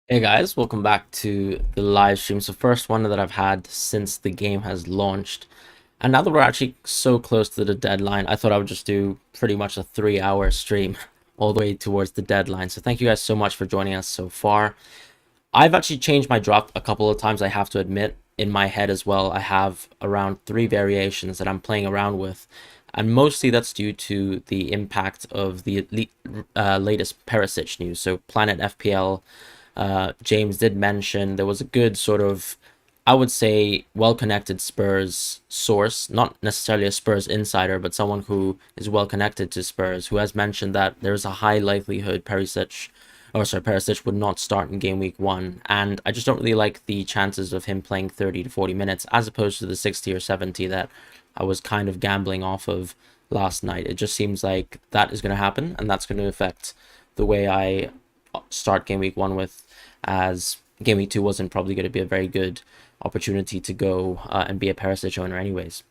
Hey guys, welcome back to the live stream. So first one that I've had since the game has launched. And now that we're actually so close to the deadline, I thought I would just do pretty much a 3 hour stream all the way towards the deadline. So thank you guys so much for joining us so far. I've actually changed my draft a couple of times, I have to admit. In my head as well, I have around 3 variations that I'm playing around with. And mostly that's due to the impact of the latest Perisic news. So Planet FPL James did mention there was a good sort of, I would say, well-connected Spurs source, not necessarily a Spurs insider, but someone who is well-connected to Spurs, who has mentioned that there's a high likelihood Perisic would not start in game week 1, and I just don't really like the chances of him playing 30 to 40 minutes as opposed to the 60 or 70 that I was kind of gambling off of last night. It just seems like that is going to happen, and that's going to affect the way I start game week 1 with, as game week 2 wasn't probably going to be a very good opportunity to go and be a Perisic owner anyways.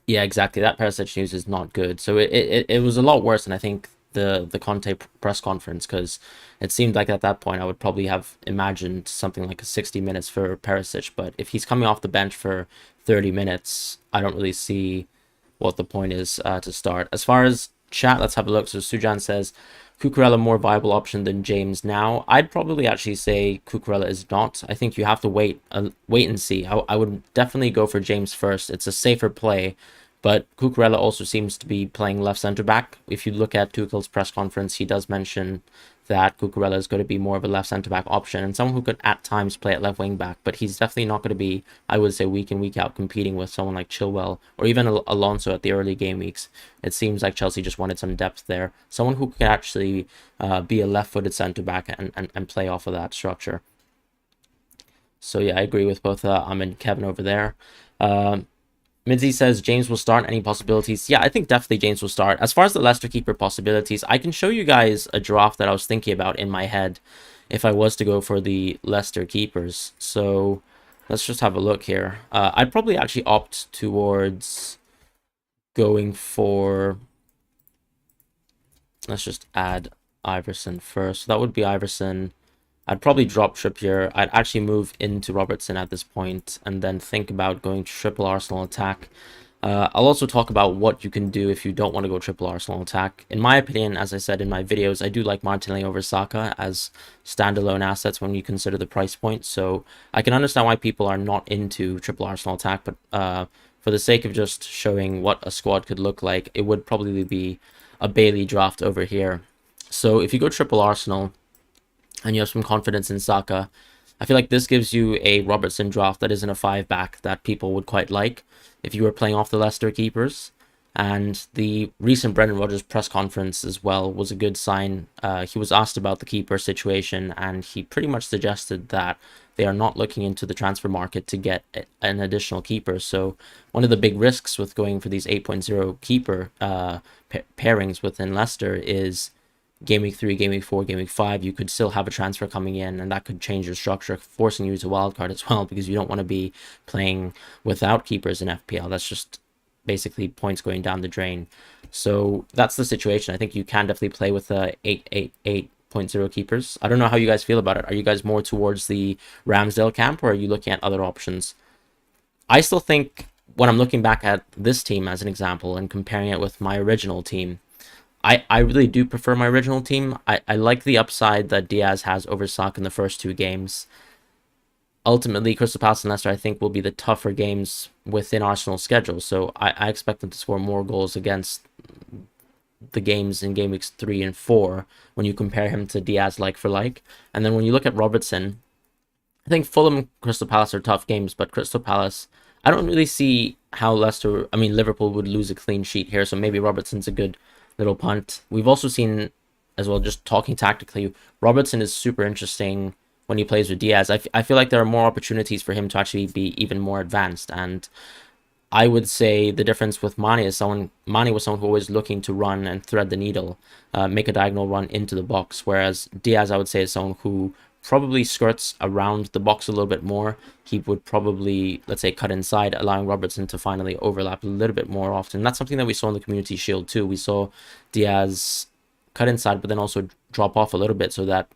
Yeah, exactly. That Perisic news is not good. So it was a lot worse than I think the Conte press conference, because it seemed like at that point I would probably have imagined something like a 60 minutes for Perisic. But if he's coming off the bench for 30 minutes, I don't really see what the point is to start. As far as chat, let's have a look. So Sujan says, Cucurella more viable option than James now. I'd probably actually say Cucurella is not. I think you have to wait and see. I would definitely go for James first. It's a safer play, but Cucurella also seems to be playing left center back. If you look at Tuchel's press conference, he does mention that Cucurella is going to be more of a left centre back option and someone who could at times play at left wing back, but he's definitely not going to be, I would say, week in, week out competing with someone like Chilwell or even Alonso at the early game weeks. It seems like Chelsea just wanted some depth there. Someone who could actually be a left footed centre back and play off of that structure. So yeah, I agree with both Ahmed and Kevin over there. Midzi says James will start. Any possibilities? Yeah, I think definitely James will start. As far as the Leicester keeper possibilities, I can show you guys a draft that I was thinking about in my head if I was to go for the Leicester keepers. So let's just have a look here. I'd probably actually opt towards going for... Let's just add Iverson first. So that would be Iverson. I'd probably drop Trippier. I'd actually move into Robertson at this point and then think about going triple Arsenal attack. I'll also talk about what you can do if you don't want to go triple Arsenal attack. In my opinion, as I said in my videos, I do like Martinelli over Saka as standalone assets when you consider the price point. So I can understand why people are not into triple Arsenal attack, but for the sake of just showing what a squad could look like, it would probably be a Bailey draft over here. So if you go triple Arsenal and you have some confidence in Saka, I feel like this gives you a Robertson draft that isn't a 5-back that people would quite like if you were playing off the Leicester keepers. And the recent Brendan Rodgers press conference as well was a good sign. He was asked about the keeper situation, and he pretty much suggested that they are not looking into the transfer market to get an additional keeper. So one of the big risks with going for these 8.0 keeper pairings within Leicester is game week 3, game week 4, game week 5, you could still have a transfer coming in, and that could change your structure, forcing you to wildcard as well, because you don't want to be playing without keepers in FPL. That's just basically points going down the drain. So that's the situation. I think you can definitely play with the 8.0 keepers. I don't know how you guys feel about it. Are you guys more towards the Ramsdale camp, or are you looking at other options? I still think, when I'm looking back at this team as an example and comparing it with my original team, I really do prefer my original team. I like the upside that Diaz has over Saka in the first 2 games. Ultimately, Crystal Palace and Leicester, I think, will be the tougher games within Arsenal's schedule. So I expect them to score more goals against the games in game weeks 3 and 4 when you compare him to Diaz like for like. And then when you look at Robertson, I think Fulham, Crystal Palace are tough games, but Crystal Palace, I don't really see how Liverpool would lose a clean sheet here. So maybe Robertson's a good little punt. We've also seen, as well, just talking tactically, Robertson is super interesting when he plays with Diaz. I feel like there are more opportunities for him to actually be even more advanced. And I would say the difference with Mane is Mane was someone who was looking to run and thread the needle, make a diagonal run into the box, whereas Diaz, I would say, is someone who probably skirts around the box a little bit more. He would probably, let's say, cut inside, allowing Robertson to finally overlap a little bit more often. That's something that we saw in the Community Shield too. We saw Diaz cut inside, but then also drop off a little bit so that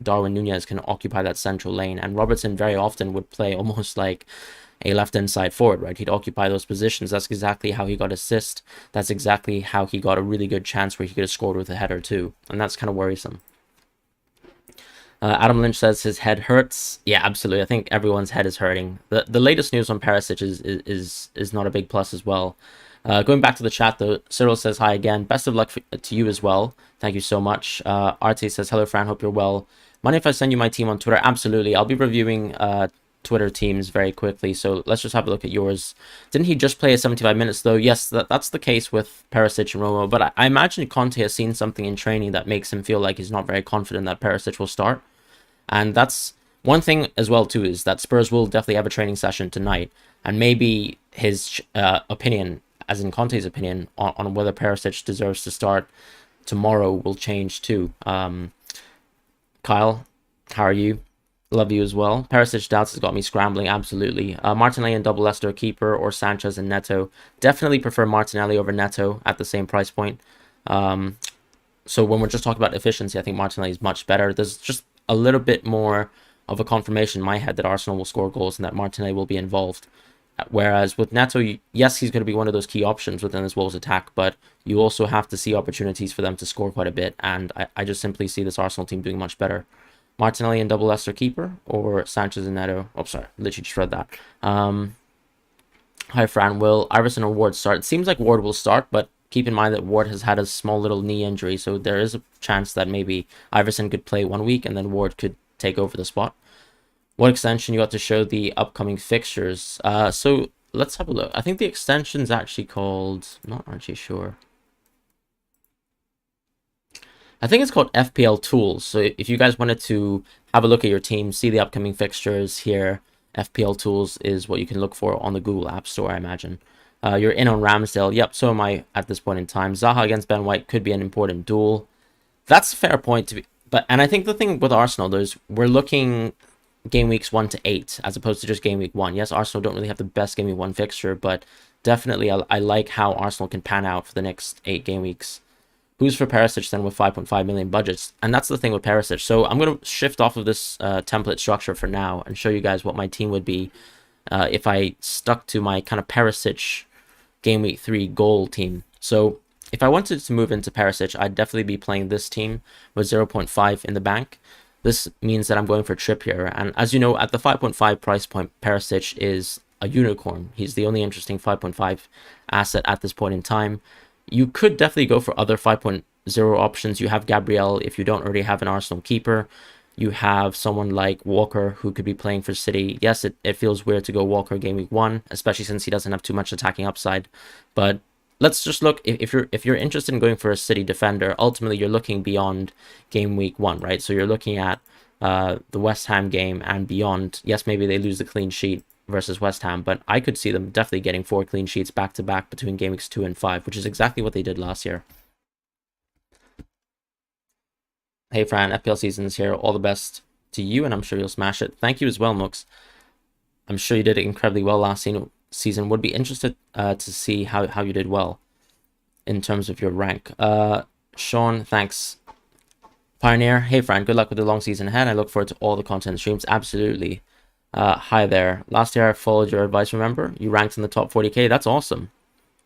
Darwin Nunez can occupy that central lane, and Robertson very often would play almost like a left inside forward, right? He'd occupy those positions. That's exactly how he got assist. That's exactly how he got a really good chance where he could have scored with a header too, and that's kind of worrisome. Adam Lynch says his head hurts. Yeah, absolutely. I think everyone's head is hurting. The latest news on Perisic is not a big plus as well. Going back to the chat though, Cyril says hi again. Best of luck to you as well. Thank you so much. Arte says hello, Fran. Hope you're well. Mind if I send you my team on Twitter? Absolutely. I'll be reviewing Twitter teams very quickly. So let's just have a look at yours. Didn't he just play 75 minutes though? Yes, that's the case with Perisic and Romo. But I imagine Conte has seen something in training that makes him feel like he's not very confident that Perisic will start. And that's one thing as well too, is that Spurs will definitely have a training session tonight, and maybe his opinion, as in Conte's opinion, on whether Perisic deserves to start tomorrow will change too. Kyle, how are you? Love you as well. Perisic doubts has got me scrambling, absolutely. Martinelli and double Leicester keeper, or Sanchez and Neto. Definitely prefer Martinelli over Neto at the same price point. So when we're just talking about efficiency, I think Martinelli is much better. There's just a little bit more of a confirmation in my head that Arsenal will score goals and that Martinelli will be involved. Whereas with Neto, yes, he's going to be one of those key options within this Wolves attack, but you also have to see opportunities for them to score quite a bit, and I just simply see this Arsenal team doing much better. Martinelli and double Leicester keeper, or Sanchez and Neto? Oh, sorry, literally just read that. Hi, Fran. Will Iverson or Ward start? It seems like Ward will start, but keep in mind that Ward has had a small little knee injury, so there is a chance that maybe Iverson could play 1 week and then Ward could take over the spot. What extension you got to show the upcoming fixtures? So let's have a look. I think the extension's actually called... I'm not actually sure. I think it's called FPL Tools. So if you guys wanted to have a look at your team, see the upcoming fixtures here, FPL Tools is what you can look for on the Google App Store, I imagine. You're in on Ramsdale. Yep, so am I at this point in time. Zaha against Ben White could be an important duel. That's a fair point to be... And I think the thing with Arsenal, though, is we're looking game weeks 1 to 8 as opposed to just game week 1. Yes, Arsenal don't really have the best game week 1 fixture, but definitely I like how Arsenal can pan out for the next 8 game weeks. Who's for Perisic then with 5.5 million budgets? And that's the thing with Perisic. So I'm going to shift off of this template structure for now and show you guys what my team would be if I stuck to my kind of Perisic game week 3 goal team. So if I wanted to move into Perisic, I'd definitely be playing this team with 0.5 in the bank. This means that I'm going for Trippier. And as you know, at the 5.5 price point, Perisic is a unicorn. He's the only interesting 5.5 asset at this point in time. You could definitely go for other 5.0 options. You have Gabriel if you don't already have an Arsenal keeper. You have someone like Walker who could be playing for City. Yes, it feels weird to go Walker game week 1, especially since he doesn't have too much attacking upside. But let's just look, if you're interested in going for a City defender, ultimately you're looking beyond game week 1, right? So you're looking at the West Ham game and beyond. Yes, maybe they lose the clean sheet versus West Ham, but I could see them definitely getting 4 clean sheets back to back between game weeks 2 and 5, which is exactly what they did last year. Hey Fran, FPL Seasons here. All the best to you, and I'm sure you'll smash it. Thank you as well, Mooks. I'm sure you did it incredibly well last season. Would be interested to see how you did well in terms of your rank. Sean, thanks. Pioneer, hey Fran, good luck with the long season ahead. I look forward to all the content streams. Absolutely. Hi there. Last year I followed your advice, remember? You ranked in the top 40k. That's awesome.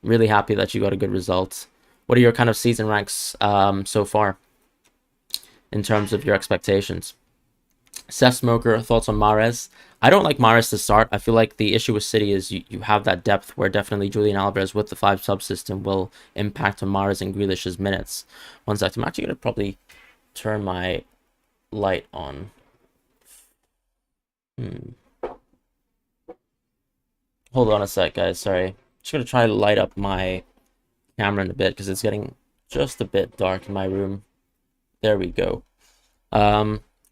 Really happy that you got a good result. What are your kind of season ranks so far in terms of your expectations? Seth Smoker, thoughts on Mahrez? I don't like Mahrez to start. I feel like the issue with City is you have that depth where definitely Julian Alvarez with the 5 subsystem will impact on Mahrez and Grealish's minutes. One sec, I'm actually going to probably turn my light on. Hold on a sec, guys. Sorry. Just going to try to light up my camera in a bit because it's getting just a bit dark in my room. There we go.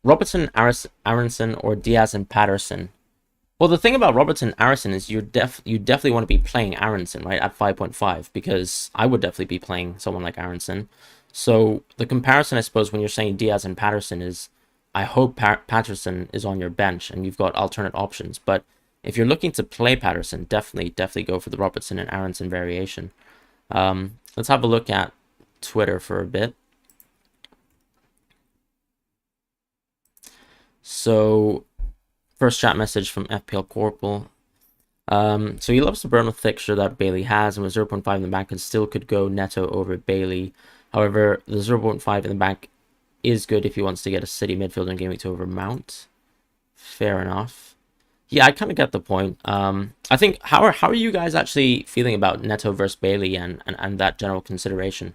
Robertson, Aronson, or Diaz and Patterson? Well, the thing about Robertson and Aronson is you definitely want to be playing Aronson, right, at 5.5, because I would definitely be playing someone like Aronson. So the comparison, I suppose, when you're saying Diaz and Patterson is, I hope Patterson is on your bench and you've got alternate options. But if you're looking to play Patterson, definitely go for the Robertson and Aronson variation. Let's have a look at Twitter for a bit. So first chat message from FPL Corporal. So he loves the Bournemouth fixture that Bailey has, and with 0.5 in the bank, and still could go Neto over Bailey. However, the 0.5 in the bank is good if he wants to get a City midfielder in Gameweek 2 over Mount. Fair enough. Yeah, I kind of get the point. I think how are you guys actually feeling about Neto versus Bailey and that general consideration?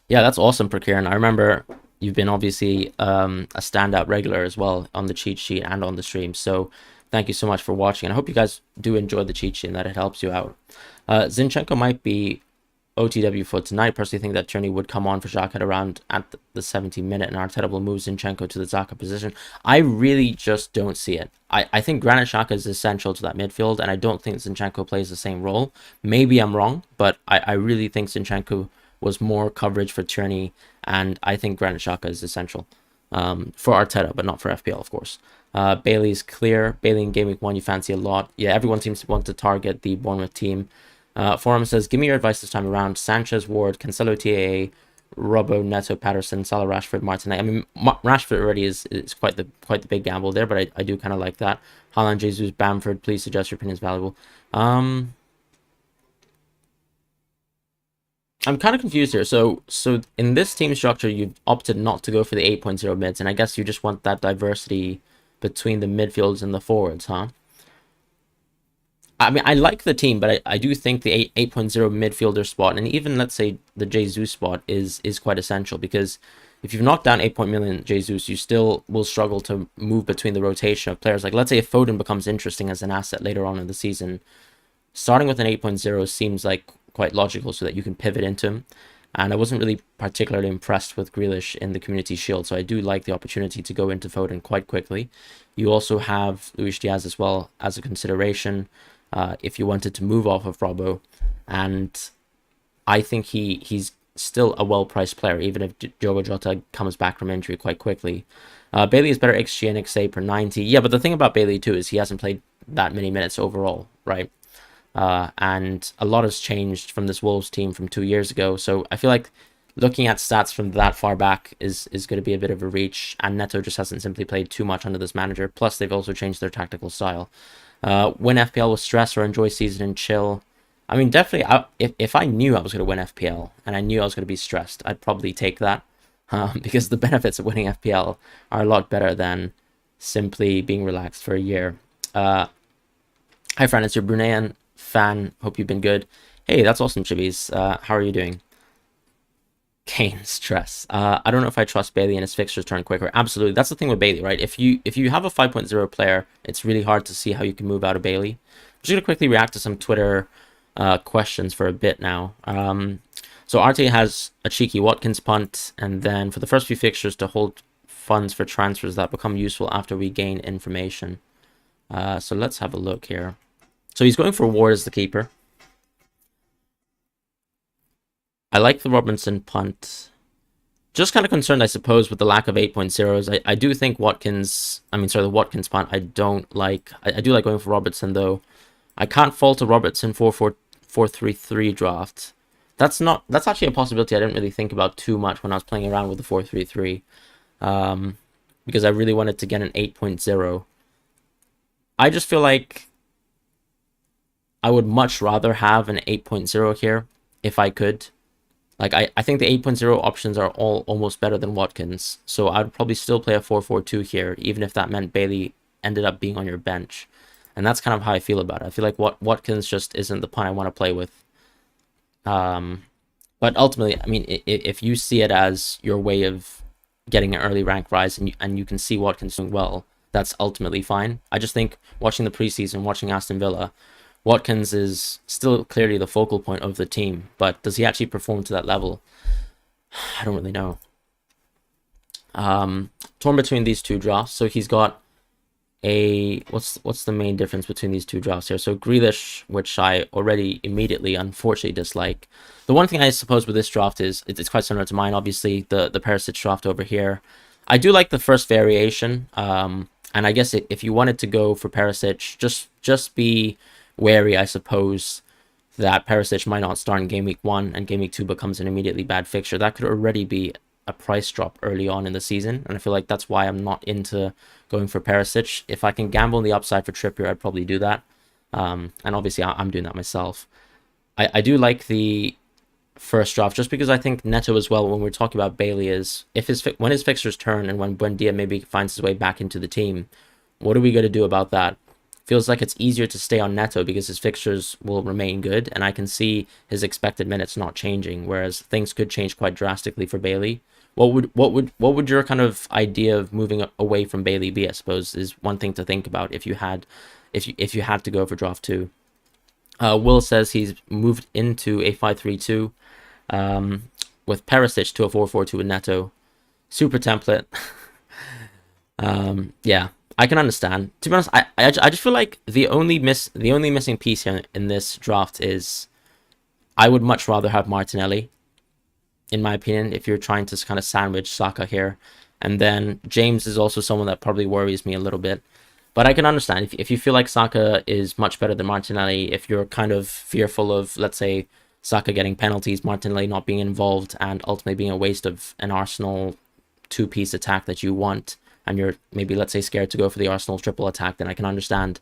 Yeah, that's awesome, Prakir. I remember you've been obviously a standout regular as well on the cheat sheet and on the stream. So thank you so much for watching. And I hope you guys do enjoy the cheat sheet and that it helps you out. Zinchenko might be OTW for tonight. Personally think that Tierney would come on for Xhaka around at the 70-minute, and Arteta will move Zinchenko to the Xhaka position. I really just don't see it. I think Granit Xhaka is essential to that midfield, and I don't think Zinchenko plays the same role. Maybe I'm wrong, but I really think Zinchenko was more coverage for Tierney, and I think Granit Xhaka is essential for Arteta, but not for FPL, of course. Bailey's clear. Bailey in Game Week 1 you fancy a lot. Yeah, everyone seems to want to target the Bournemouth team. Forum says, give me your advice this time around. Sanchez, Ward, Cancelo, TAA, Robbo, Neto, Patterson, Salah, Rashford, Martinelli. I mean, Rashford already is quite the big gamble there, but I do kind of like that. Haaland, Jesus, Bamford. Please suggest your opinion is valuable. I'm kind of confused here. So in this team structure, you've opted not to go for the 8.0 mids, and I guess you just want that diversity between the midfields and the forwards, huh? I mean, I like the team, but I do think the 8.0 midfielder spot, and even let's say the Jesus spot is quite essential, because if you've knocked down 8 million Jesus, you still will struggle to move between the rotation of players. Like, let's say if Foden becomes interesting as an asset later on in the season, starting with an 8.0 seems like quite logical so that you can pivot into him. And I wasn't really particularly impressed with Grealish in the Community Shield, so I do like the opportunity to go into Foden quite quickly. You also have Luis Diaz as well as a consideration if you wanted to move off of Robbo. And I think he's still a well-priced player, even if Diogo Jota comes back from injury quite quickly. Bailey is better XG and XA per 90. Yeah, but the thing about Bailey too is he hasn't played that many minutes overall, right? And a lot has changed from this Wolves team from 2 years ago. So I feel like looking at stats from that far back is going to be a bit of a reach. And Neto just hasn't simply played too much under this manager. Plus, they've also changed their tactical style. Win FPL with stress or enjoy season and chill. I mean, definitely, if I knew I was going to win FPL and I knew I was going to be stressed, I'd probably take that. Because the benefits of winning FPL are a lot better than simply being relaxed for a year. Hi, Fran, it's your Bruneian fan. Hope you've been good. Hey, that's awesome, Chibies. How are you doing? Kane stress. I don't know if I trust Bailey and his fixtures turn quicker. Absolutely. That's the thing with Bailey, right? If you have a 5.0 player, it's really hard to see how you can move out of Bailey. I'm just going to quickly react to some Twitter questions for a bit now. So RT has a cheeky Watkins punt, and then for the first few fixtures to hold funds for transfers that become useful after we gain information. So let's have a look here. So he's going for Ward as the keeper. I like the Robinson punt. Just kind of concerned, I suppose, with the lack of 8.0s. I do think the Watkins punt, I don't like. I do like going for Robertson, though. I can't fault a Robertson 4-4-3-3 draft. That's actually a possibility I didn't really think about too much when I was playing around with the 4-3-3. Because I really wanted to get an 8.0. I just feel like I would much rather have an 8.0 here if I could. Like, I think the 8.0 options are all almost better than Watkins. So I'd probably still play a 4-4-2 here, even if that meant Bailey ended up being on your bench. And that's kind of how I feel about it. I feel like Watkins just isn't the punt I want to play with. But ultimately, I mean, if you see it as your way of getting an early rank rise and you can see Watkins doing well, that's ultimately fine. I just think watching the preseason, watching Aston Villa, Watkins is still clearly the focal point of the team, but does he actually perform to that level? I don't really know. Torn between these two drafts. So he's got what's the main difference between these two drafts here? So Grealish, which I already immediately unfortunately dislike. The one thing I suppose with this draft is it's quite similar to mine, obviously, the Perisic draft over here. I do like the first variation, and I guess if you wanted to go for Perisic, just be wary, I suppose, that Perisic might not start in Game Week 1 and Game Week 2 becomes an immediately bad fixture. That could already be a price drop early on in the season, and I feel like that's why I'm not into going for Perisic. If I can gamble on the upside for Trippier, I'd probably do that. And obviously, I'm doing that myself. I do like the first draft just because I think Neto as well, when we're talking about Bailey, is if when his fixtures turn and when Buendia maybe finds his way back into the team, what are we going to do about that? Feels like it's easier to stay on Neto because his fixtures will remain good, and I can see his expected minutes not changing, whereas things could change quite drastically for Bailey. What would your kind of idea of moving away from Bailey be? I suppose is one thing to think about if you had to go for draft two. Will says he's moved into a 5-3-2 with Perisic to a 4-4-2 with Neto. Super template. Yeah, I can understand. To be honest, I just feel like the only missing piece here in this draft is I would much rather have Martinelli, in my opinion, if you're trying to kind of sandwich Saka here. And then James is also someone that probably worries me a little bit. But I can understand if you feel like Saka is much better than Martinelli, if you're kind of fearful of, let's say, Saka getting penalties, Martinelli not being involved, and ultimately being a waste of an Arsenal two-piece attack that you want, and you're maybe, let's say, scared to go for the Arsenal triple attack, then I can understand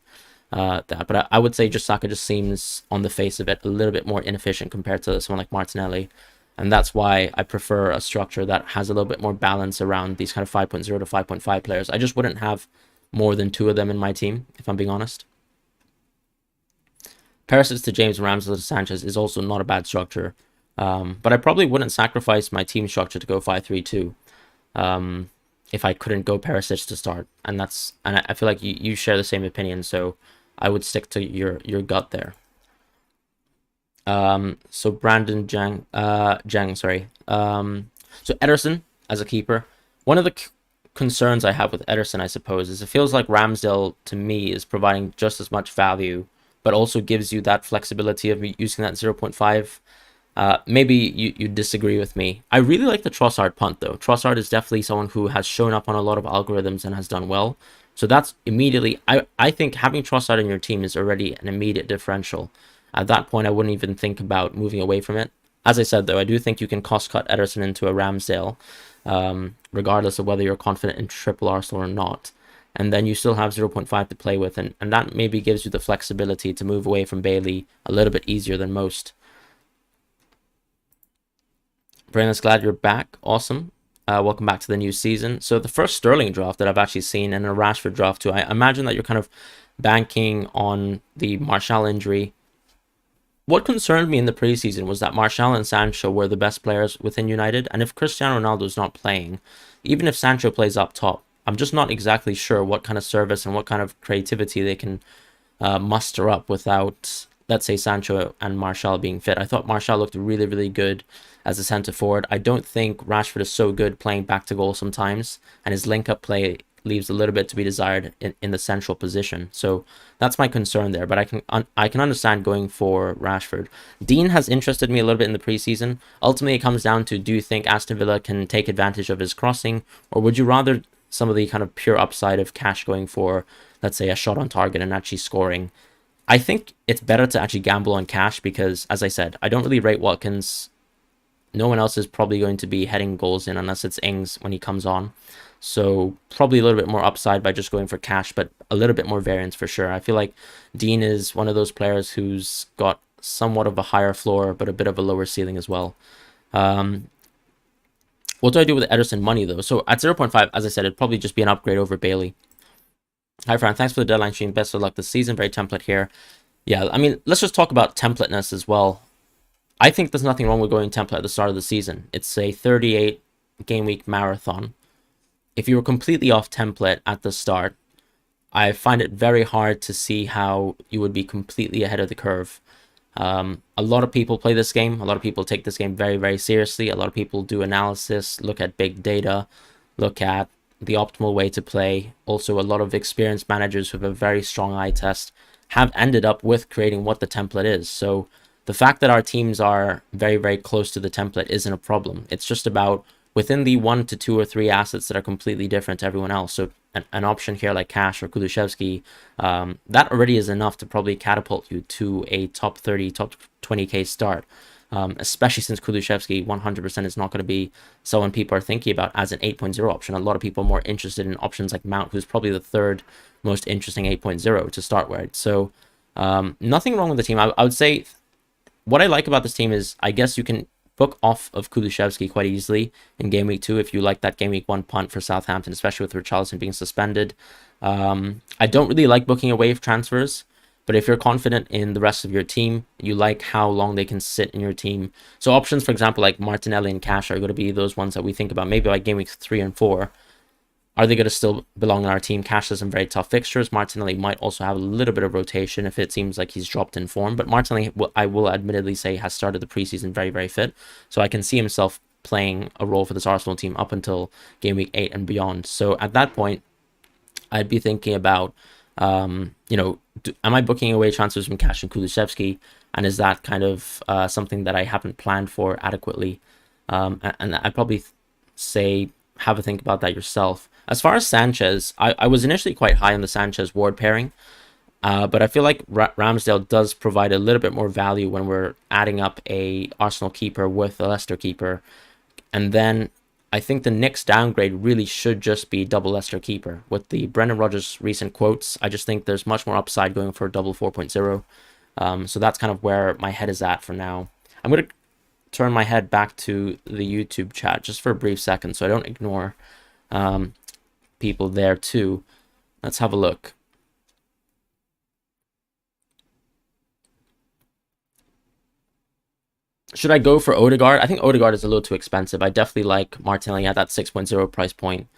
that. But I would say just Saka just seems, on the face of it, a little bit more inefficient compared to someone like Martinelli. And that's why I prefer a structure that has a little bit more balance around these kind of 5.0 to 5.5 players. I just wouldn't have more than two of them in my team, if I'm being honest. Perisic to James, Ramsdale to Sanchez is also not a bad structure. But I probably wouldn't sacrifice my team structure to go 5-3-2 if I couldn't go Perisic to start. And I feel like you share the same opinion, so I would stick to your gut there. So Brandon Jang, sorry. So Ederson as a keeper. One of the concerns I have with Ederson, I suppose, is it feels like Ramsdale to me is providing just as much value, but also gives you that flexibility of using that 0.5. Maybe you disagree with me. I really like the Trossard punt though. Trossard is definitely someone who has shown up on a lot of algorithms and has done well. So that's immediately, I think having Trossard in your team is already an immediate differential. At that point, I wouldn't even think about moving away from it. As I said, though, I do think you can cost cut Ederson into a Ramsdale, regardless of whether you're confident in triple Arsenal or not. And then you still have 0.5 to play with, and that maybe gives you the flexibility to move away from Bailey a little bit easier than most. Brandon's glad you're back. Awesome. Welcome back to the new season. So the first Sterling draft that I've actually seen, and a Rashford draft too. I imagine that you're kind of banking on the Martial injury. What concerned me in the preseason was that Martial and Sancho were the best players within United, and if Cristiano Ronaldo is not playing, even if Sancho plays up top, I'm just not exactly sure what kind of service and what kind of creativity they can muster up without, let's say, Sancho and Martial being fit. I thought Martial looked really, really good as a centre forward. I don't think Rashford is so good playing back to goal sometimes, and his link-up play leaves a little bit to be desired in the central position. So that's my concern there, but I can understand going for Rashford. Dean has interested me a little bit in the preseason. Ultimately, it comes down to, do you think Aston Villa can take advantage of his crossing, or would you rather some of the kind of pure upside of Cash going for, let's say, a shot on target and actually scoring? I think it's better to actually gamble on Cash because, as I said, I don't really rate Watkins. No one else is probably going to be heading goals in unless it's Ings when he comes on. So probably a little bit more upside by just going for Cash, but a little bit more variance for sure. I feel like Dean is one of those players who's got somewhat of a higher floor, but a bit of a lower ceiling as well. What do I do with Ederson money, though? So at 0.5, as I said, it'd probably just be an upgrade over Bailey. Hi, Fran. Thanks for the deadline stream. Best of luck this season. Very template here. Yeah, I mean, let's just talk about templateness as well. I think there's nothing wrong with going template at the start of the season. It's a 38 game week marathon. If you were completely off template at the start, I find it very hard to see how you would be completely ahead of the curve. A lot of people play this game. A lot of people take this game very, very seriously. A lot of people do analysis, look at big data, look at the optimal way to play. Also, a lot of experienced managers who have a very strong eye test have ended up with creating what the template is. So the fact that our teams are very, very close to the template isn't a problem. It's just about within the 1 to 2 or 3 assets that are completely different to everyone else. So an option here like Cash or Kulusevski, that already is enough to probably catapult you to a top 30, top 20k start. especially since Kulusevski 100% is not going to be someone people are thinking about as an 8.0 option. A lot of people are more interested in options like Mount, who's probably the third most interesting 8.0 to start with. So nothing wrong with the team. I would say what I like about this team is I guess you can book off of Kulusevski quite easily in Game Week 2 if you like that Game Week 1 punt for Southampton, especially with Richarlison being suspended. I don't really like booking away transfers, but if you're confident in the rest of your team, you like how long they can sit in your team. So options, for example, like Martinelli and Cash are going to be those ones that we think about maybe like Game Week 3 and 4. Are they going to still belong in our team? Cash has some very tough fixtures. Martinelli might also have a little bit of rotation if it seems like he's dropped in form. But Martinelli, I will admittedly say, has started the preseason very, very fit. So I can see himself playing a role for this Arsenal team up until Game Week 8 and beyond. So at that point, I'd be thinking about, am I booking away transfers from Cash and Kulusevski? And is that kind of something that I haven't planned for adequately? And I'd probably say have a think about that yourself. As far as Sanchez, I was initially quite high on the Sanchez-Ward pairing, but I feel like Ramsdale does provide a little bit more value when we're adding up a Arsenal keeper with a Leicester keeper. And then I think the next downgrade really should just be double Leicester keeper. With the Brendan Rodgers recent quotes, I just think there's much more upside going for double 4.0. So that's kind of where my head is at for now. I'm going to turn my head back to the YouTube chat just for a brief second so I don't ignore people there too. Let's have a look. Should I go for Odegaard? I think Odegaard is a little too expensive. I definitely like Martinelli at that 6.0 price point.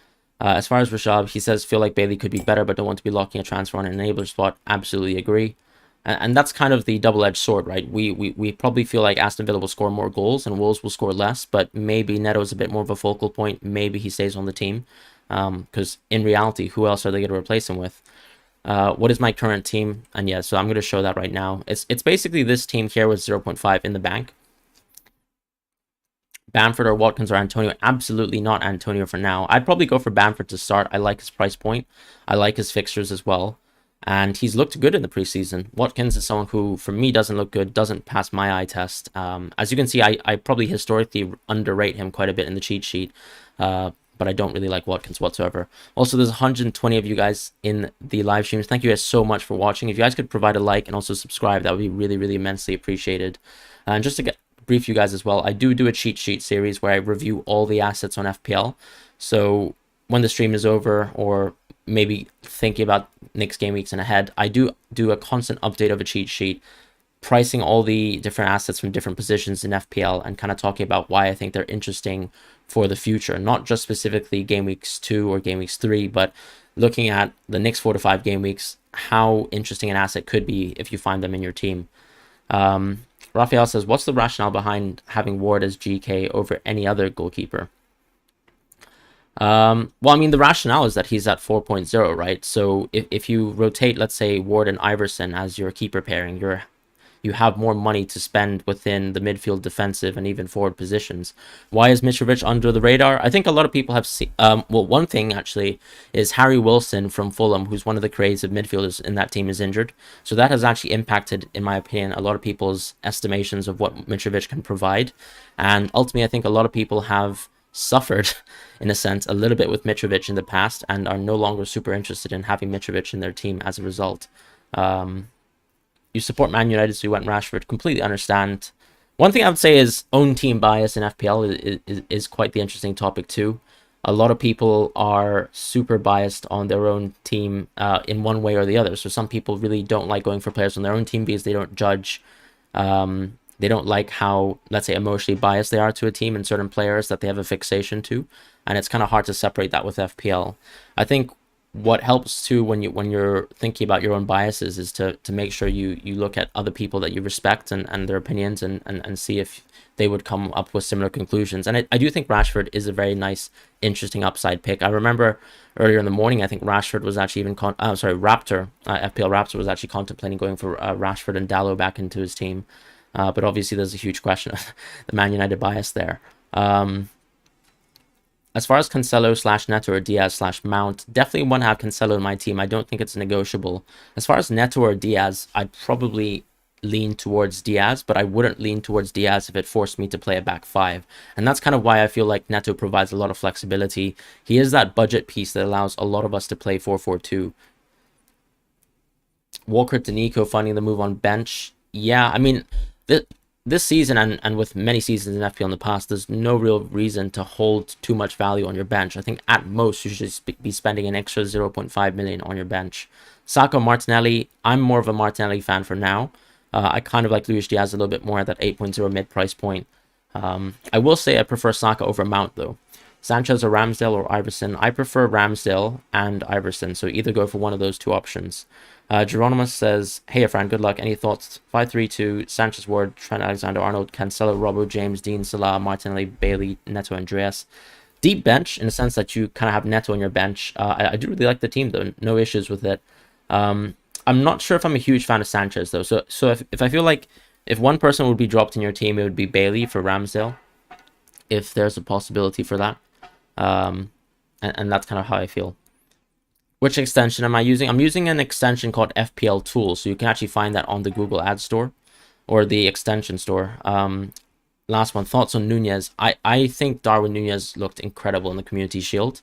As far as Rashad, he says, feel like Bailey could be better, but don't want to be locking a transfer on an enabler spot. Absolutely agree. And that's kind of the double-edged sword, right? We probably feel like Aston Villa will score more goals and Wolves will score less, but maybe Neto's a bit more of a focal point. Maybe he stays on the team. Because in reality, who else are they going to replace him with? What is my current team? And yeah, so I'm going to show that right now. It's basically this team here with 0.5 in the bank. Bamford or Watkins or Antonio? Absolutely not Antonio for now. I'd probably go for Bamford to start. I like his price point. I like his fixtures as well. And he's looked good in the preseason. Watkins is someone who, for me, doesn't look good, doesn't pass my eye test. As you can see, I probably historically underrate him quite a bit in the cheat sheet. But I don't really like Watkins whatsoever. Also, there's 120 of you guys in the live streams. Thank you guys so much for watching. If you guys could provide a like and also subscribe, that would be really, really immensely appreciated. And just to brief you guys as well, I do a cheat sheet series where I review all the assets on FPL. So when the stream is over, or maybe thinking about next game weeks and ahead, I do a constant update of a cheat sheet, pricing all the different assets from different positions in FPL and kind of talking about why I think they're interesting for the future. Not just specifically game weeks 2 or game weeks 3, but looking at the next 4 to 5 game weeks, how interesting an asset could be if you find them in your team. Raphael says, what's the rationale behind having Ward as GK over any other goalkeeper? Well, I mean, the rationale is that he's at 4.0, right? So if you rotate, let's say, Ward and Iverson as your keeper pairing, you have more money to spend within the midfield, defensive, and even forward positions. Why is Mitrovic under the radar? I think a lot of people have seen... well, one thing, actually, is Harry Wilson from Fulham, who's one of the creative midfielders in that team, is injured. So that has actually impacted, in my opinion, a lot of people's estimations of what Mitrovic can provide. And ultimately, I think a lot of people have suffered, in a sense, a little bit with Mitrovic in the past and are no longer super interested in having Mitrovic in their team as a result. You support Man United, so you went Rashford. Completely understand. One thing I would say is own team bias in FPL is quite the interesting topic too. A lot of people are super biased on their own team in one way or the other. So some people really don't like going for players on their own team because they don't judge. They don't like how, let's say, emotionally biased they are to a team and certain players that they have a fixation to. And it's kind of hard to separate that with FPL. I think what helps too when you're thinking about your own biases is to make sure you look at other people that you respect and their opinions and see if they would come up with similar conclusions. And I do think Rashford is a very nice, interesting upside pick. I remember earlier in the morning, I think Rashford was actually even FPL Raptor was actually contemplating going for Rashford and Dalot back into his team. But obviously there's a huge question of the Man United bias there. As far as Cancelo / Neto or Diaz / Mount, definitely want to have Cancelo in my team. I don't think it's negotiable. As far as Neto or Diaz, I'd probably lean towards Diaz, but I wouldn't lean towards Diaz if it forced me to play a back five. And that's kind of why I feel like Neto provides a lot of flexibility. He is that budget piece that allows a lot of us to play 4-4-2. Walker to Nico finding the move on bench. Yeah, I mean, this season and with many seasons in FPL in the past, there's no real reason to hold too much value on your bench. I think at most you should be spending an extra 0.5 million on your bench. Saka, Martinelli, I'm more of a Martinelli fan for now. I kind of like Luis Diaz a little bit more at that 8.0 mid price point. I will say I prefer Saka over Mount though. Sanchez or Ramsdale or Iverson. I prefer Ramsdale and Iverson, so either go for one of those two options. Geronimus says, hey, Fran, good luck. Any thoughts? 5-3-2, Sanchez, Ward, Trent Alexander-Arnold, Cancelo, Robbo, James, Dean, Salah, Martinelli, Bailey, Neto, Andreas. Deep bench in the sense that you kind of have Neto on your bench. I do really like the team, though. No issues with it. I'm not sure if I'm a huge fan of Sanchez, though. So if I feel like if one person would be dropped in your team, it would be Bailey for Ramsdale, if there's a possibility for that. And that's kind of how I feel. Which extension am I using? I'm using an extension called FPL Tools, so you can actually find that on the Google Ad Store or the extension store. Last one, thoughts on Nunez. I think Darwin Nunez looked incredible in the Community Shield.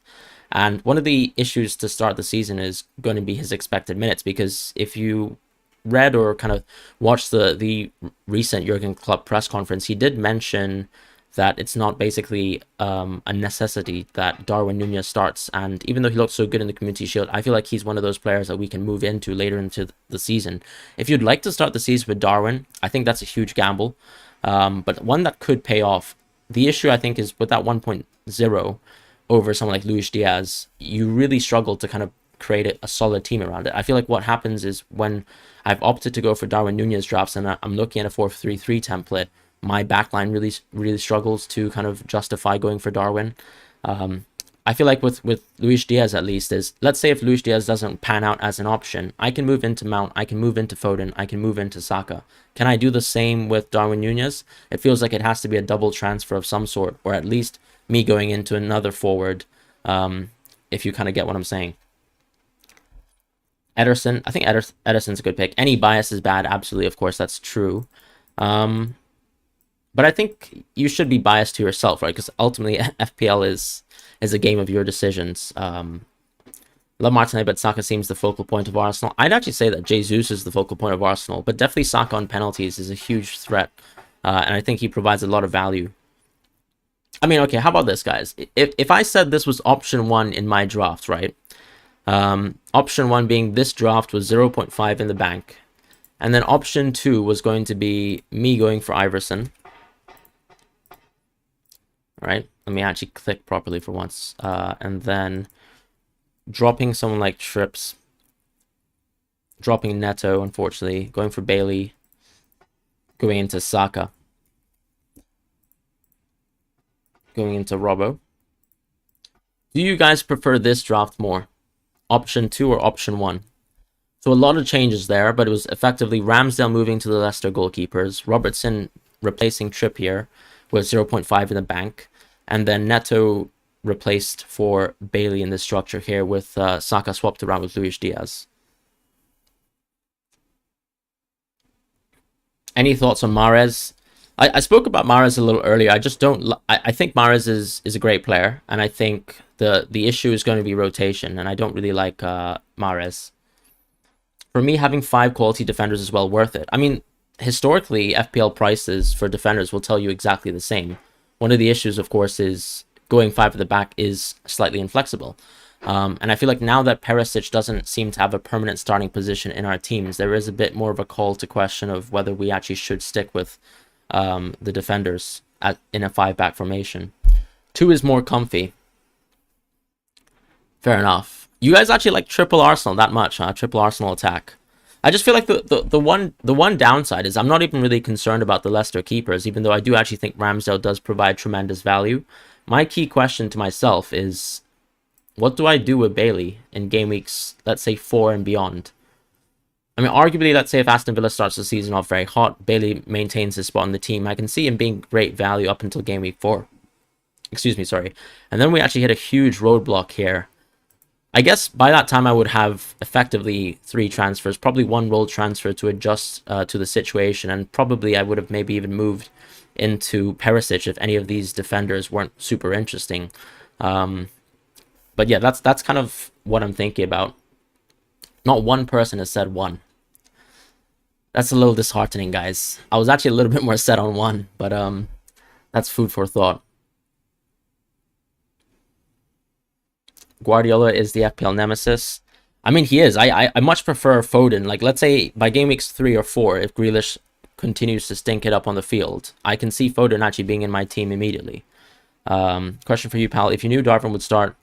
And one of the issues to start the season is going to be his expected minutes, because if you read or kind of watched the recent Jurgen Klopp press conference, he did mention that it's not basically a necessity that Darwin Nunez starts. And even though he looked so good in the Community Shield, I feel like he's one of those players that we can move into later into the season. If you'd like to start the season with Darwin, I think that's a huge gamble, but one that could pay off. The issue, I think, is with that 1.0 over someone like Luis Diaz, you really struggle to kind of create a solid team around it. I feel like what happens is when I've opted to go for Darwin Nunez drafts and I'm looking at a 4-3-3 template, my backline really struggles to kind of justify going for Darwin. I feel like with Luis Diaz at least is, let's say if Luis Diaz doesn't pan out as an option, I can move into Mount, I can move into Foden, I can move into Saka. Can I do the same with Darwin Nunez? It feels like it has to be a double transfer of some sort, or at least me going into another forward, if you kind of get what I'm saying. Ederson, I think Ederson's a good pick. Any bias is bad, absolutely, of course, that's true. But I think you should be biased to yourself, right? Because ultimately, FPL is a game of your decisions. Love Martinelli, but Saka seems the focal point of Arsenal. I'd actually say that Jesus is the focal point of Arsenal, but definitely Saka on penalties is a huge threat, and I think he provides a lot of value. I mean, okay, how about this, guys? If I said this was option 1 in my draft, right? Option 1 being this draft was 0.5 in the bank, and then option 2 was going to be me going for Iverson. Right, let me actually click properly for once, and then dropping someone like Trips, dropping Neto, unfortunately, going for Bailey, going into Saka, going into Robbo. Do you guys prefer this draft more, option 2 or option 1? So a lot of changes there, but it was effectively Ramsdale moving to the Leicester goalkeepers, Robertson replacing Trippier with 0.5 in the bank, and then Neto replaced for Bailey in this structure here, with Saka swapped around with Luis Diaz. Any thoughts on Mahrez? I spoke about Mahrez a little earlier. I just don't. I think Mahrez is a great player, and I think the issue is going to be rotation, and I don't really like Mahrez. For me, having 5 quality defenders is well worth it. I mean, historically, FPL prices for defenders will tell you exactly the same. One of the issues, of course, is going 5 at the back is slightly inflexible. And I feel like now that Perisic doesn't seem to have a permanent starting position in our teams, there is a bit more of a call to question of whether we actually should stick with the defenders in a 5-back formation. 2 is more comfy. Fair enough. You guys actually like triple Arsenal that much, huh? Triple Arsenal attack. I just feel like the one downside is I'm not even really concerned about the Leicester keepers, even though I do actually think Ramsdale does provide tremendous value. My key question to myself is, what do I do with Bailey in game weeks, let's say 4 and beyond? I mean, arguably, let's say if Aston Villa starts the season off very hot, Bailey maintains his spot in the team. I can see him being great value up until game week 4. Excuse me, sorry. And then we actually hit a huge roadblock here I guess by that time I would have effectively 3 transfers, probably one role transfer to adjust to the situation, and probably I would have maybe even moved into Perisic if any of these defenders weren't super interesting. Um, but yeah, that's kind of what I'm thinking about. Not one person has said one. That's a little disheartening, guys. I was actually a little bit more set on one, but that's food for thought. Guardiola is the FPL nemesis. I mean, he is. I much prefer Foden. Like, let's say by game weeks 3 or 4, if Grealish continues to stink it up on the field, I can see Foden actually being in my team immediately. Question for you, pal. If you knew Darwin would start,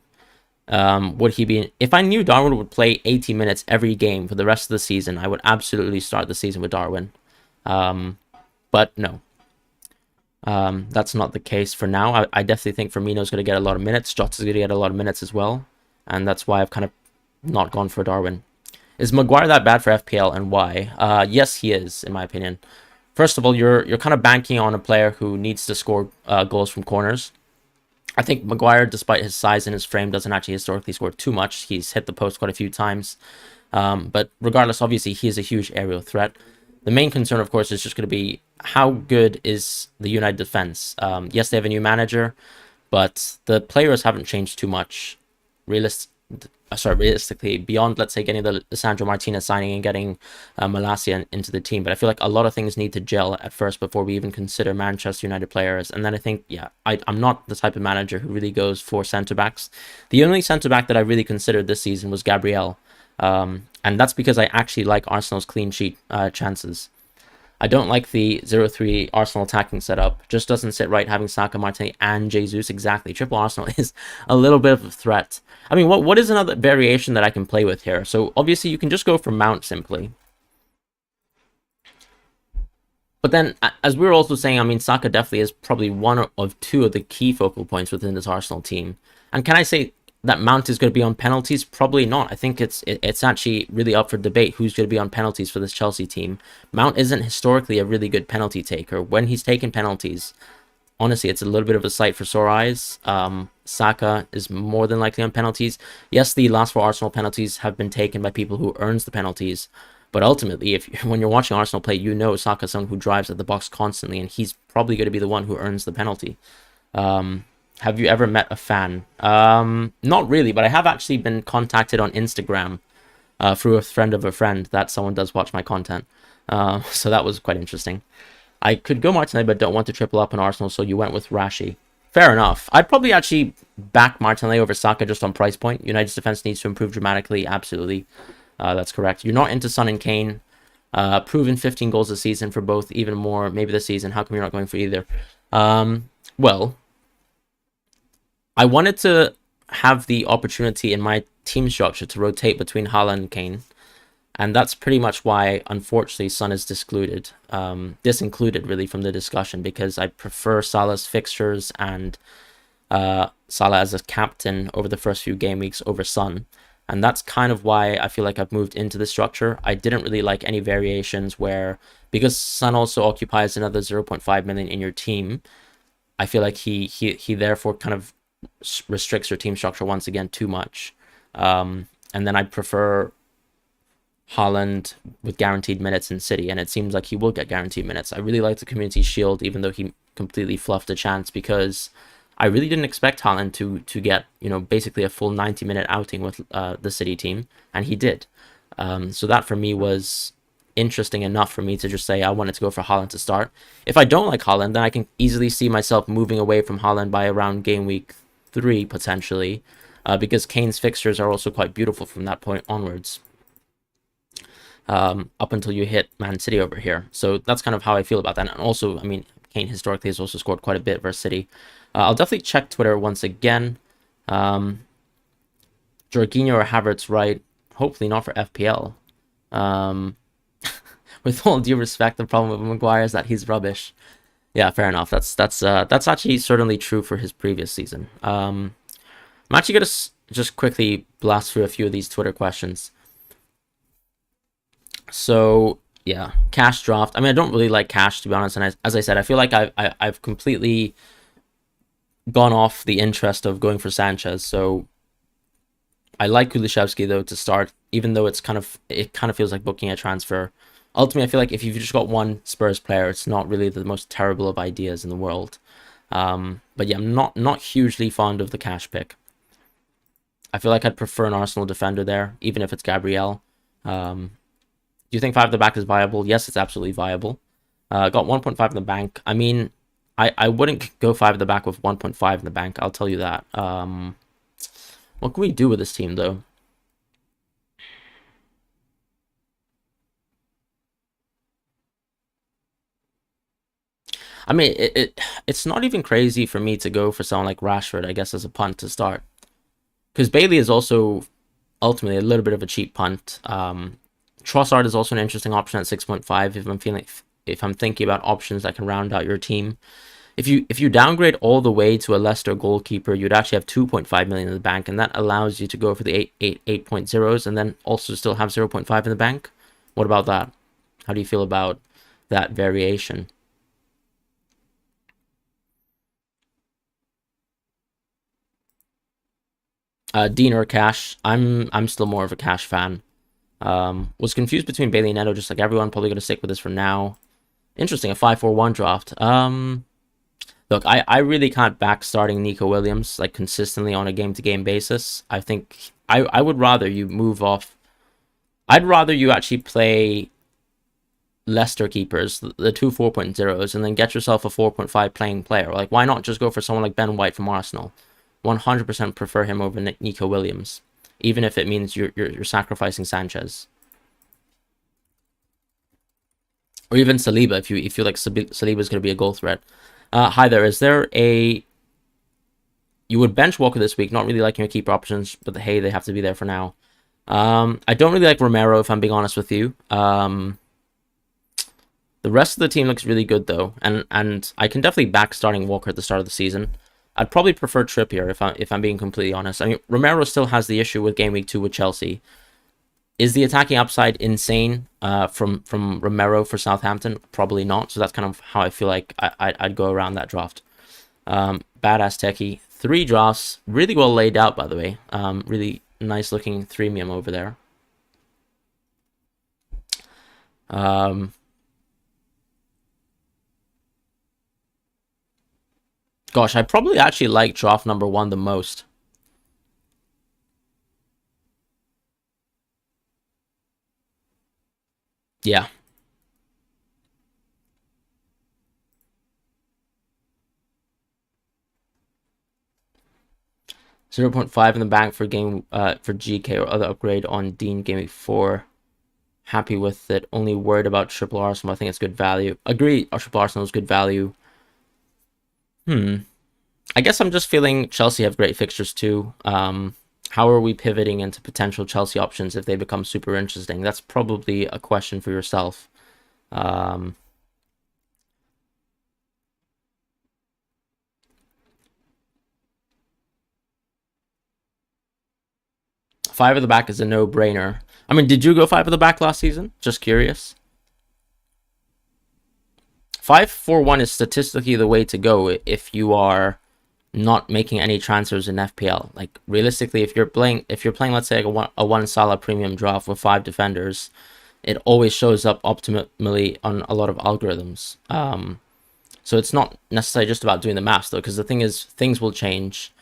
would he be... If I knew Darwin would play 80 minutes every game for the rest of the season, I would absolutely start the season with Darwin. But no. That's not the case for now. I definitely think Firmino's going to get a lot of minutes. Jota's going to get a lot of minutes as well. And that's why I've kind of not gone for Darwin. Is Maguire that bad for FPL, and why? Yes, he is, in my opinion. First of all, you're kind of banking on a player who needs to score goals from corners. I think Maguire, despite his size and his frame, doesn't actually historically score too much. He's hit the post quite a few times. But regardless, obviously, he is a huge aerial threat. The main concern, of course, is just going to be how good is the United defense. Yes, they have a new manager, but the players haven't changed too much. Realistically, beyond, let's say, getting the Sandro Martinez signing and getting Malacia into the team. But I feel like a lot of things need to gel at first before we even consider Manchester United players. And then I think, yeah, I'm not the type of manager who really goes for centre-backs. The only centre-back that I really considered this season was Gabriel. And that's because I actually like Arsenal's clean sheet chances. I don't like the 0-3 Arsenal attacking setup. Just doesn't sit right having Saka, Martinelli, and Jesus. Exactly. Triple Arsenal is a little bit of a threat. I mean, what is another variation that I can play with here? So obviously you can just go for Mount simply. But then, as we were also saying, I mean, Saka definitely is probably one of two of the key focal points within this Arsenal team. And can I say that Mount is going to be on penalties? Probably not. I think it's actually really up for debate who's going to be on penalties for this Chelsea team. Mount isn't historically a really good penalty taker. When he's taken penalties, honestly, it's a little bit of a sight for sore eyes. Saka is more than likely on penalties. Yes, the last 4 Arsenal penalties have been taken by people who earns the penalties. But ultimately, when you're watching Arsenal play, you know Saka's someone who drives at the box constantly, and he's probably going to be the one who earns the penalty. Have you ever met a fan? Not really, but I have actually been contacted on Instagram through a friend of a friend that someone does watch my content. So that was quite interesting. I could go Martinelli, but don't want to triple up on Arsenal, so you went with Rashi. Fair enough. I'd probably actually back Martinelli over Saka just on price point. United's defense needs to improve dramatically. Absolutely. That's correct. You're not into Son and Kane. Proven 15 goals a season for both, even more maybe this season. How come you're not going for either? Well, I wanted to have the opportunity in my team structure to rotate between Haaland and Kane. And that's pretty much why, unfortunately, Son is disincluded really from the discussion, because I prefer Salah's fixtures and Salah as a captain over the first few game weeks over Son. And that's kind of why I feel like I've moved into the structure. I didn't really like any variations where, because Son also occupies another 0.5 million in your team, I feel like he therefore kind of restricts your team structure once again too much. And then I prefer Haaland with guaranteed minutes in City, and it seems like he will get guaranteed minutes. I really like the Community Shield, even though he completely fluffed a chance, because I really didn't expect Haaland to get, basically a full 90-minute outing with the City team, and he did. So that for me was interesting enough for me to just say I wanted to go for Haaland to start. If I don't like Haaland, then I can easily see myself moving away from Haaland by around game week 3 potentially, because Kane's fixtures are also quite beautiful from that point onwards. Up until you hit Man City over here. So that's kind of how I feel about that. And also, I mean, Kane historically has also scored quite a bit versus City. I'll definitely check Twitter once again. Jorginho or Havertz, right? Hopefully not for FPL. With all due respect, the problem with Maguire is that he's rubbish. Yeah, fair enough. That's actually certainly true for his previous season. I'm actually gonna just quickly blast through a few of these Twitter questions. So yeah, cash draft. I mean, I don't really like cash, to be honest. And as I said, I feel like I've completely gone off the interest of going for Sanchez. So I like Kulishevsky though to start, even though it kind of feels like booking a transfer. Ultimately, I feel like if you've just got one Spurs player, it's not really the most terrible of ideas in the world. But yeah, I'm not hugely fond of the cash pick. I feel like I'd prefer an Arsenal defender there, even if it's Gabriel. Do you think 5 at the back is viable? Yes, it's absolutely viable. Got 1.5 in the bank. I mean, I wouldn't go 5 at the back with 1.5 in the bank. I'll tell you that. What can we do with this team, though? I mean, it's not even crazy for me to go for someone like Rashford, I guess, as a punt to start. Because Bailey is also ultimately a little bit of a cheap punt. Trossard is also an interesting option at 6.5 if I'm thinking about options that can round out your team. If you downgrade all the way to a Leicester goalkeeper, you'd actually have 2.5 million in the bank, and that allows you to go for the 8.0s and then also still have 0.5 in the bank. What about that? How do you feel about that variation? Dean or Cash? I'm still more of a Cash fan. Was confused between Bailey and Neto, just like everyone. Probably gonna stick with this for now. Interesting, a 5-4-1 draft. Look, I really can't back starting Nico Williams like consistently on a game-to-game basis. I think I would rather you move off. I'd rather you actually play Leicester keepers, the two 4.0s, and then get yourself a 4.5 playing player. Like, why not just go for someone like Ben White from Arsenal? 100% prefer him over Nico Williams, even if it means you're sacrificing Sanchez or even Saliba if you feel like Saliba is going to be a goal threat. Hi there. Is there a you would bench Walker this week? Not really liking your keeper options, but hey, they have to be there for now. I don't really like Romero if I'm being honest with you. The rest of the team looks really good though, and I can definitely back starting Walker at the start of the season. I'd probably prefer Trippier if I'm being completely honest. I mean, Romero still has the issue with game week 2 with Chelsea. Is the attacking upside insane from Romero for Southampton? Probably not. So that's kind of how I feel like I'd go around that draft. Badass Techie. 3 drafts. Really well laid out, by the way. Really nice looking 3-mium over there. Gosh, I probably actually like draft number 1 the most. Yeah. 0.5 in the bank for GK or other upgrade on Dean Game Week 4. Happy with it. Only worried about triple Arsenal. I think it's good value. Agree, triple Arsenal is good value. I guess I'm just feeling Chelsea have great fixtures too. How are we pivoting into potential Chelsea options if they become super interesting? That's probably a question for yourself. 5 at the back is a no-brainer. I mean, did you go 5 at the back last season? Just curious. 5-4-1 is statistically the way to go if you are not making any transfers in FPL. Like realistically, if you're playing, let's say a one Salah premium draft with 5 defenders, it always shows up optimally on a lot of algorithms. So it's not necessarily just about doing the maths though, because the thing is, things will change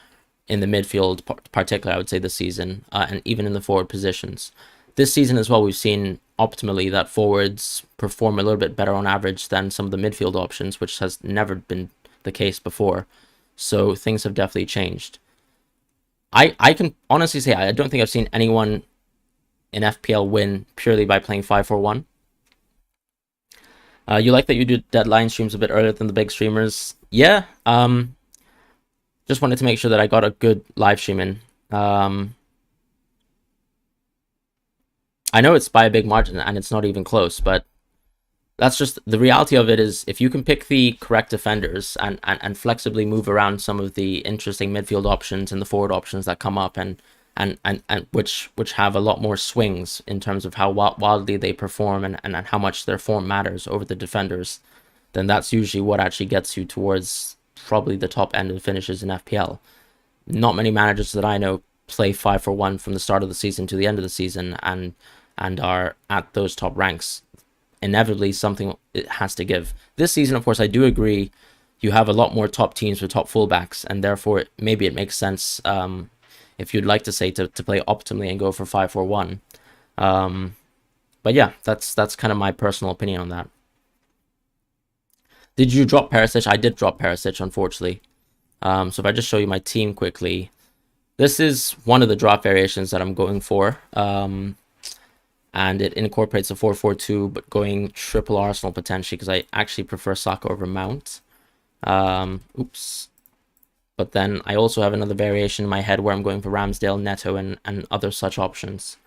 in the midfield, particularly I would say this season, and even in the forward positions. This season as well, we've seen optimally that forwards perform a little bit better on average than some of the midfield options, which has never been the case before. So things have definitely changed. I can honestly say I don't think I've seen anyone in FPL win purely by playing 5-4-1. You like that you do deadline streams a bit earlier than the big streamers? Yeah. Just wanted to make sure that I got a good live stream in. I know it's by a big margin and it's not even close, but that's just the reality of it. Is if you can pick the correct defenders and flexibly move around some of the interesting midfield options and the forward options that come up and which have a lot more swings in terms of how wildly they perform and how much their form matters over the defenders, then that's usually what actually gets you towards probably the top end of the finishes in FPL. Not many managers that I know play 5-for-1 from the start of the season to the end of the season and are at those top ranks, inevitably something it has to give. This season, of course, I do agree you have a lot more top teams with top fullbacks, and therefore maybe it makes sense, if you'd like to say, to play optimally and go for 5-4-1. But yeah, that's kind of my personal opinion on that. Did you drop Perisic? I did drop Perisic, unfortunately. So if I just show you my team quickly, this is one of the drop variations that I'm going for. And it incorporates a 4-4-2, but going triple Arsenal potentially, because I actually prefer Saka over Mount. Oops. But then I also have another variation in my head where I'm going for Ramsdale, Neto, and other such options.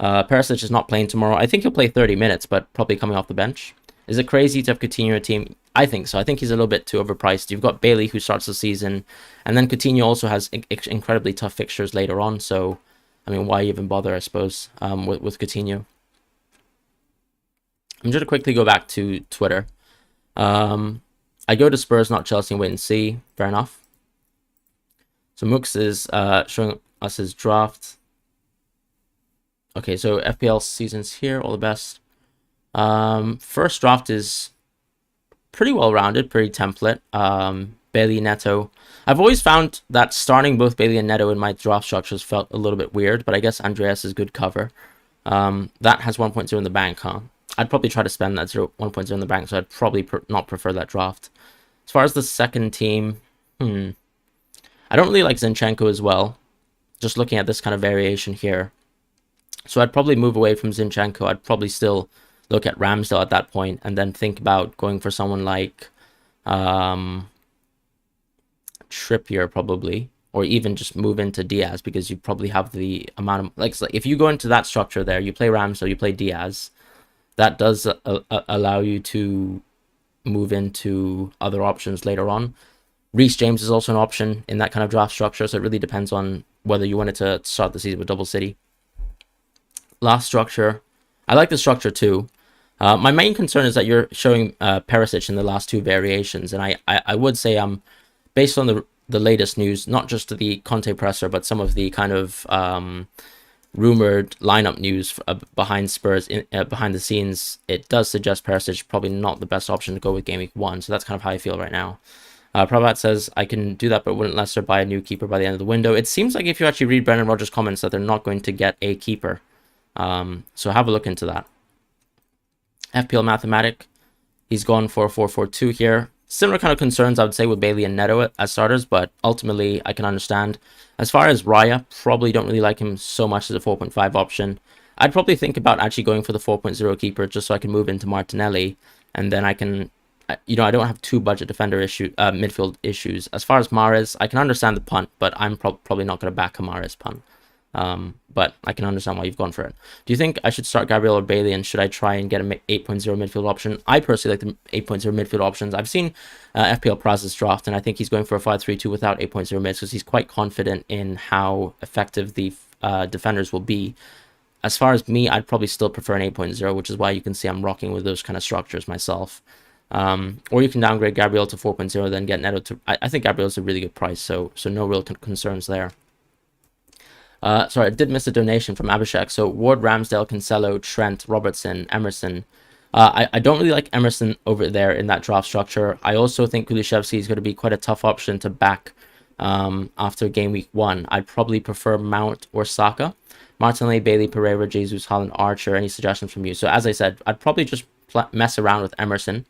Perisic is not playing tomorrow. I think he'll play 30 minutes, but probably coming off the bench. Is it crazy to have Coutinho in your team? I think so. I think he's a little bit too overpriced. You've got Bailey, who starts the season, and then Coutinho also has incredibly tough fixtures later on. So, I mean, why even bother, I suppose, with Coutinho? I'm just going to quickly go back to Twitter. I go to Spurs, not Chelsea, and wait and see. Fair enough. So Mooks is showing us his draft. Okay, so FPL season's here. All the best. First draft is pretty well-rounded, pretty template. Bailey, Neto. I've always found that starting both Bailey and Neto in my draft structures felt a little bit weird, but I guess Andreas is good cover. That has 1.0 in the bank, huh? I'd probably try to spend that 1.0 in the bank, so I'd probably not prefer that draft. As far as the second team, I don't really like Zinchenko as well. Just looking at this kind of variation here. So I'd probably move away from Zinchenko. I'd probably still look at Ramsdale at that point, and then think about going for someone like Trippier, probably, or even just move into Diaz, because you probably have the amount of, like if you go into that structure there, you play Ramsdale, you play Diaz, that does allow you to move into other options later on. Reece James is also an option in that kind of draft structure, so it really depends on whether you wanted to start the season with Double City. Last structure, I like the structure too. My main concern is that you're showing Perisic in the last two variations, and I would say based on the latest news, not just the Conte presser, but some of the kind of rumored lineup news behind Spurs, behind the scenes, it does suggest Perisic probably not the best option to go with Gameweek 1, so that's kind of how I feel right now. Prabhat says, I can do that, but wouldn't Leicester buy a new keeper by the end of the window? It seems like if you actually read Brendan Rodgers' comments that they're not going to get a keeper. So have a look into that. FPL Mathematic, he's gone for a 4-4-2 here. Similar kind of concerns, I would say, with Bailey and Neto as starters, but ultimately I can understand. As far as Raya, probably don't really like him so much as a 4.5 option. I'd probably think about actually going for the 4.0 keeper just so I can move into Martinelli, and then I can, you know, I don't have two budget defender midfield issues. As far as Mahrez, I can understand the punt, but I'm probably not going to back a Mahrez punt. But I can understand why you've gone for it. Do you think I should start Gabriel or Bailey, and should I try and get an 8.0 midfield option? I personally like the 8.0 midfield options. I've seen FPL Praz's draft, and I think he's going for a 5-3-2 without 8.0 mids, because he's quite confident in how effective the defenders will be. As far as me, I'd probably still prefer an 8.0, which is why you can see I'm rocking with those kind of structures myself. Or you can downgrade Gabriel to 4.0, then get Neto to... I think Gabriel's a really good price, so no real concerns there. Sorry, I did miss a donation from Abhishek. So Ward, Ramsdale, Cancelo, Trent, Robertson, Emerson. I don't really like Emerson over there in that draft structure. I also think Kulusevski is going to be quite a tough option to back after game week 1. I'd probably prefer Mount or Saka. Martinelli, Bailey, Pereira, Jesus, Holland, Archer. Any suggestions from you? So as I said, I'd probably just mess around with Emerson.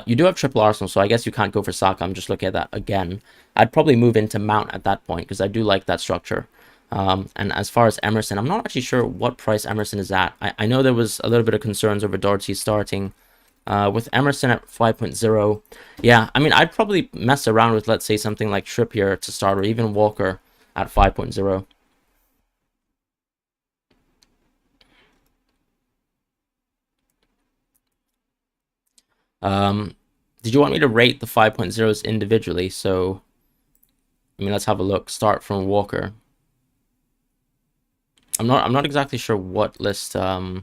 You do have triple Arsenal, so I guess you can't go for Saka. I'm just looking at that again. I'd probably move into Mount at that point, because I do like that structure. And as far as Emerson, I'm not actually sure what price Emerson is at. I know there was a little bit of concerns over Doherty starting. With Emerson at 5.0, yeah, I mean, I'd probably mess around with, let's say, something like Trippier to start, or even Walker at 5.0. Did you want me to rate the 5.0s individually? So, I mean, let's have a look. Start from Walker. I'm not exactly sure what list you're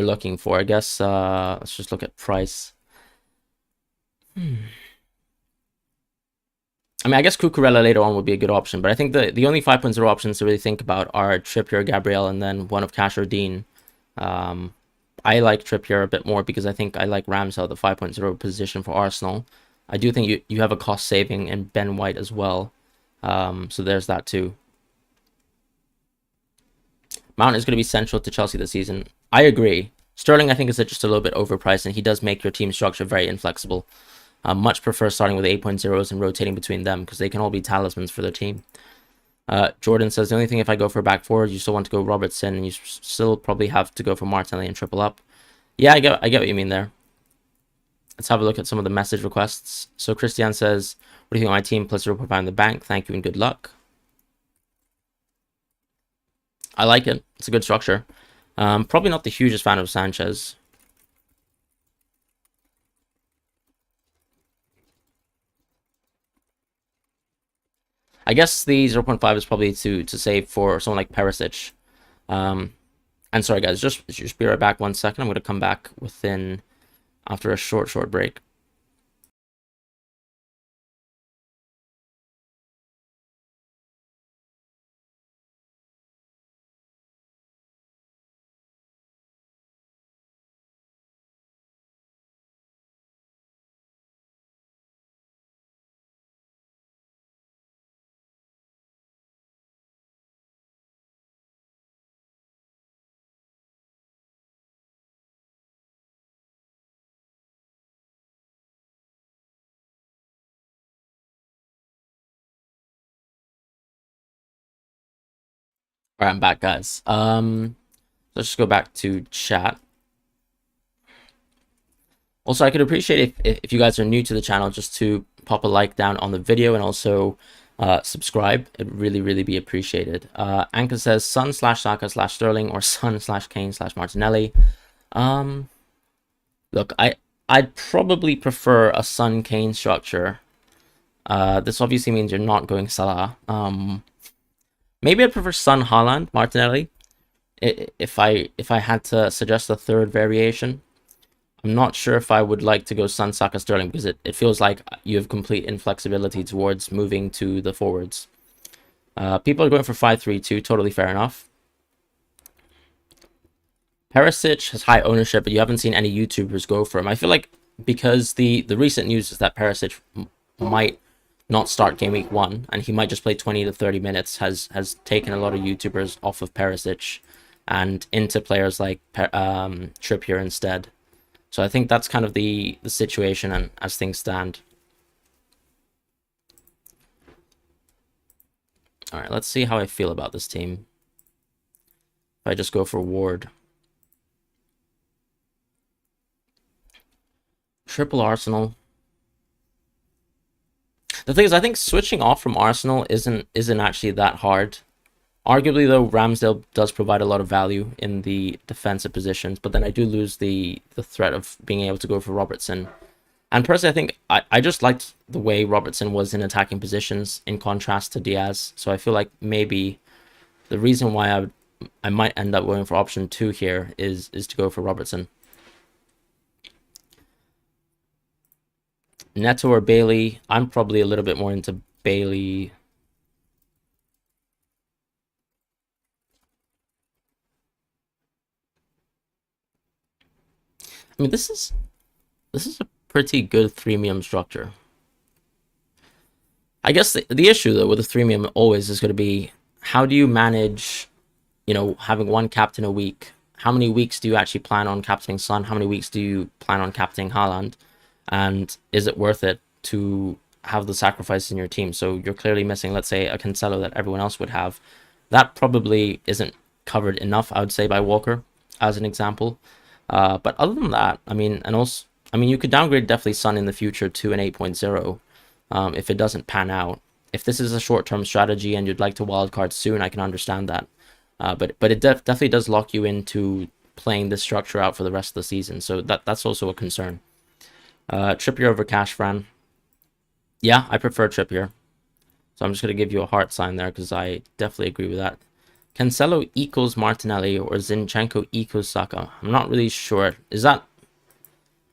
looking for. I guess let's just look at price. I mean, I guess Cucurella later on would be a good option, but I think the only 5.0 options to really think about are Trippier, Gabriel, and then one of Cash or Dean. I like Trippier a bit more because I think I like Ramsdale, the 5.0 position for Arsenal. I do think you have a cost saving in Ben White as well. So there's that too. Mount is going to be central to Chelsea this season. I agree. Sterling, I think, is just a little bit overpriced, and he does make your team structure very inflexible. Much prefer starting with 8.0s and rotating between them because they can all be talismans for their team. Jordan says, the only thing if I go for back four, you still want to go Robertson, and you still probably have to go for Martinelli and triple up. Yeah, I get what you mean there. Let's have a look at some of the message requests. So Christian says, what do you think of my team plus 0.5 in the bank? Thank you and good luck. I like it. It's a good structure. Probably not the hugest fan of Sanchez. I guess the 0.5 is probably to save for someone like Perisic. And sorry guys, just be right back 1 second. I'm going to come back within after a short break. All right, I'm back, guys. Let's just go back to chat. Also, I could appreciate if you guys are new to the channel, just to pop a like down on the video and also subscribe. It'd really be appreciated. Anchor says Son / Saka / Sterling or Son / Kane / Martinelli. Look, I'd probably prefer a Son Kane structure. This obviously means you're not going Salah. Maybe I'd prefer Son Haaland Martinelli. If I had to suggest a third variation. I'm not sure if I would like to go Son, Saka, Sterling because it feels like you have complete inflexibility towards moving to the forwards. People are going for 5-3-2, totally fair enough. Perisic has high ownership, but you haven't seen any YouTubers go for him. I feel like because the recent news is that Perisic might not start game week 1 and he might just play 20 to 30 minutes has taken a lot of YouTubers off of Perisic and into players like Trippier instead. So I think that's kind of the situation and as things stand. All right, let's see how I feel about this team. If I just go for Ward. Triple Arsenal. The thing is, I think switching off from Arsenal isn't actually that hard. Arguably, though, Ramsdale does provide a lot of value in the defensive positions, but then I do lose the threat of being able to go for Robertson. And personally, I think I just liked the way Robertson was in attacking positions in contrast to Diaz. So I feel like maybe the reason why I might end up going for option 2 here is to go for Robertson. Neto or Bailey? I'm probably a little bit more into Bailey. I mean, this is a pretty good freemium structure. I guess the issue though with the freemium always is going to be how do you manage, you know, having one captain a week? How many weeks do you actually plan on captaining Son? How many weeks do you plan on captaining Haaland? And is it worth it to have the sacrifice in your team? So you're clearly missing, let's say, a Cancelo that everyone else would have. That probably isn't covered enough, I would say, by Walker as an example. But other than that, I mean, and also, I mean, you could downgrade definitely Son in the future to an 8.0 if it doesn't pan out. If this is a short-term strategy and you'd like to wildcard soon, I can understand that. But it definitely does lock you into playing this structure out for the rest of the season. So that's also a concern. Trippier over Cash, Fran. Yeah, I prefer Trippier. So I'm just going to give you a heart sign there because I definitely agree with that. Cancelo equals Martinelli or Zinchenko equals Saka. I'm not really sure. Is that...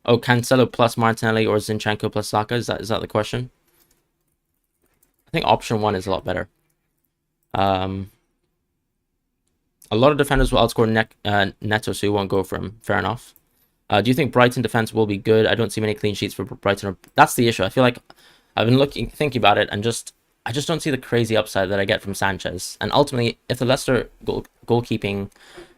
Oh, Cancelo plus Martinelli or Zinchenko plus Saka? Is that the question? think option 1 is a lot better. A lot of defenders will outscore Neto, so you won't go for him. Fair enough. Do you think Brighton defense will be good? I don't see many clean sheets for Brighton. That's the issue. I feel like I've been thinking about it, and I just don't see the crazy upside that I get from Sanchez. And ultimately, if the Leicester goalkeeping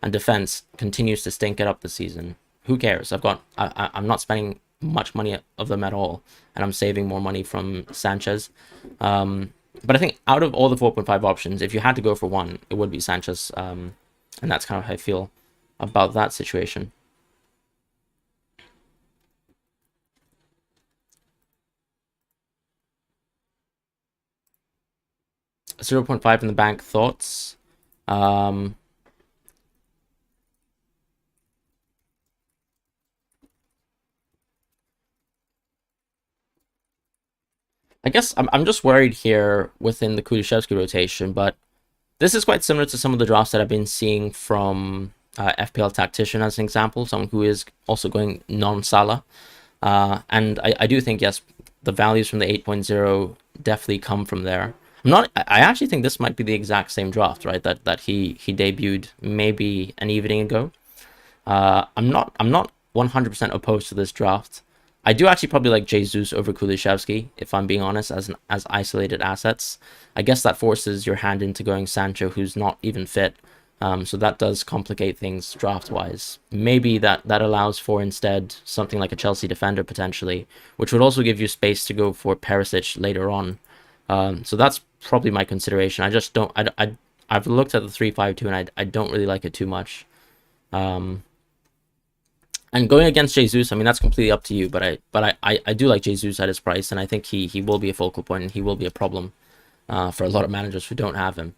and defense continues to stink it up this season, who cares? I'm not spending much money of them at all, and I'm saving more money from Sanchez. But I think out of all the 4.5 options, if you had to go for one, it would be Sanchez. And that's kind of how I feel about that situation. 0.5 in the bank. Thoughts? I guess I'm just worried here within the Kulusevski rotation, but this is quite similar to some of the drafts that I've been seeing from FPL Tactician as an example, someone who is also going non-Salah. And I do think, yes, the values from the 8.0 definitely come from there. I actually think this might be the exact same draft, right? That he debuted maybe an evening ago. I'm not 100% opposed to this draft. I do actually probably like Jesus over Kulusevski, if I'm being honest, as isolated assets. I guess that forces your hand into going Sancho, who's not even fit. So that does complicate things draft-wise. Maybe that allows for instead something like a Chelsea defender potentially, which would also give you space to go for Perisic later on. So that's probably my consideration. I just don't. I've looked at the 3-5-2 and I don't really like it too much. And going against Jesus, I mean, that's completely up to you. But I do like Jesus at his price, and I think he will be a focal point and he will be a problem for a lot of managers who don't have him.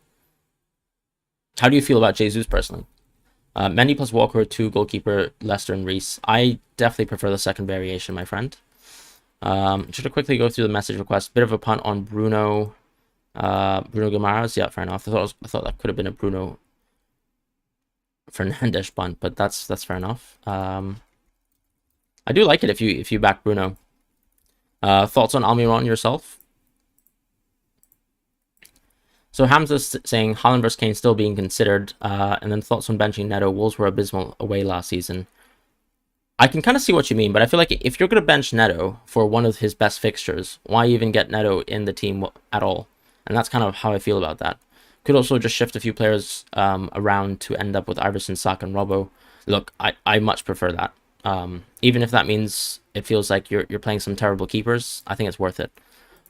How do you feel about Jesus personally? Mendy plus Walker, 2 goalkeeper, Leicester and Reece. I definitely prefer the second variation, my friend. Should I quickly go through the message request? Bit of a punt on Bruno Guimaraes. Yeah, fair enough. I thought that could have been a Bruno Fernandes punt, but that's fair enough. I do like it if you back Bruno. Thoughts on Almiron yourself? So Hamza's saying Haaland vs Kane still being considered, and then thoughts on benching Neto. Wolves were abysmal away last season. I can kind of see what you mean, but I feel like if you're going to bench Neto for one of his best fixtures, why even get Neto in the team at all? And that's kind of how I feel about that. Could also just shift a few players around to end up with Iverson, Saka, and Robbo. Look, I much prefer that. Even if that means it feels like you're playing some terrible keepers, I think it's worth it.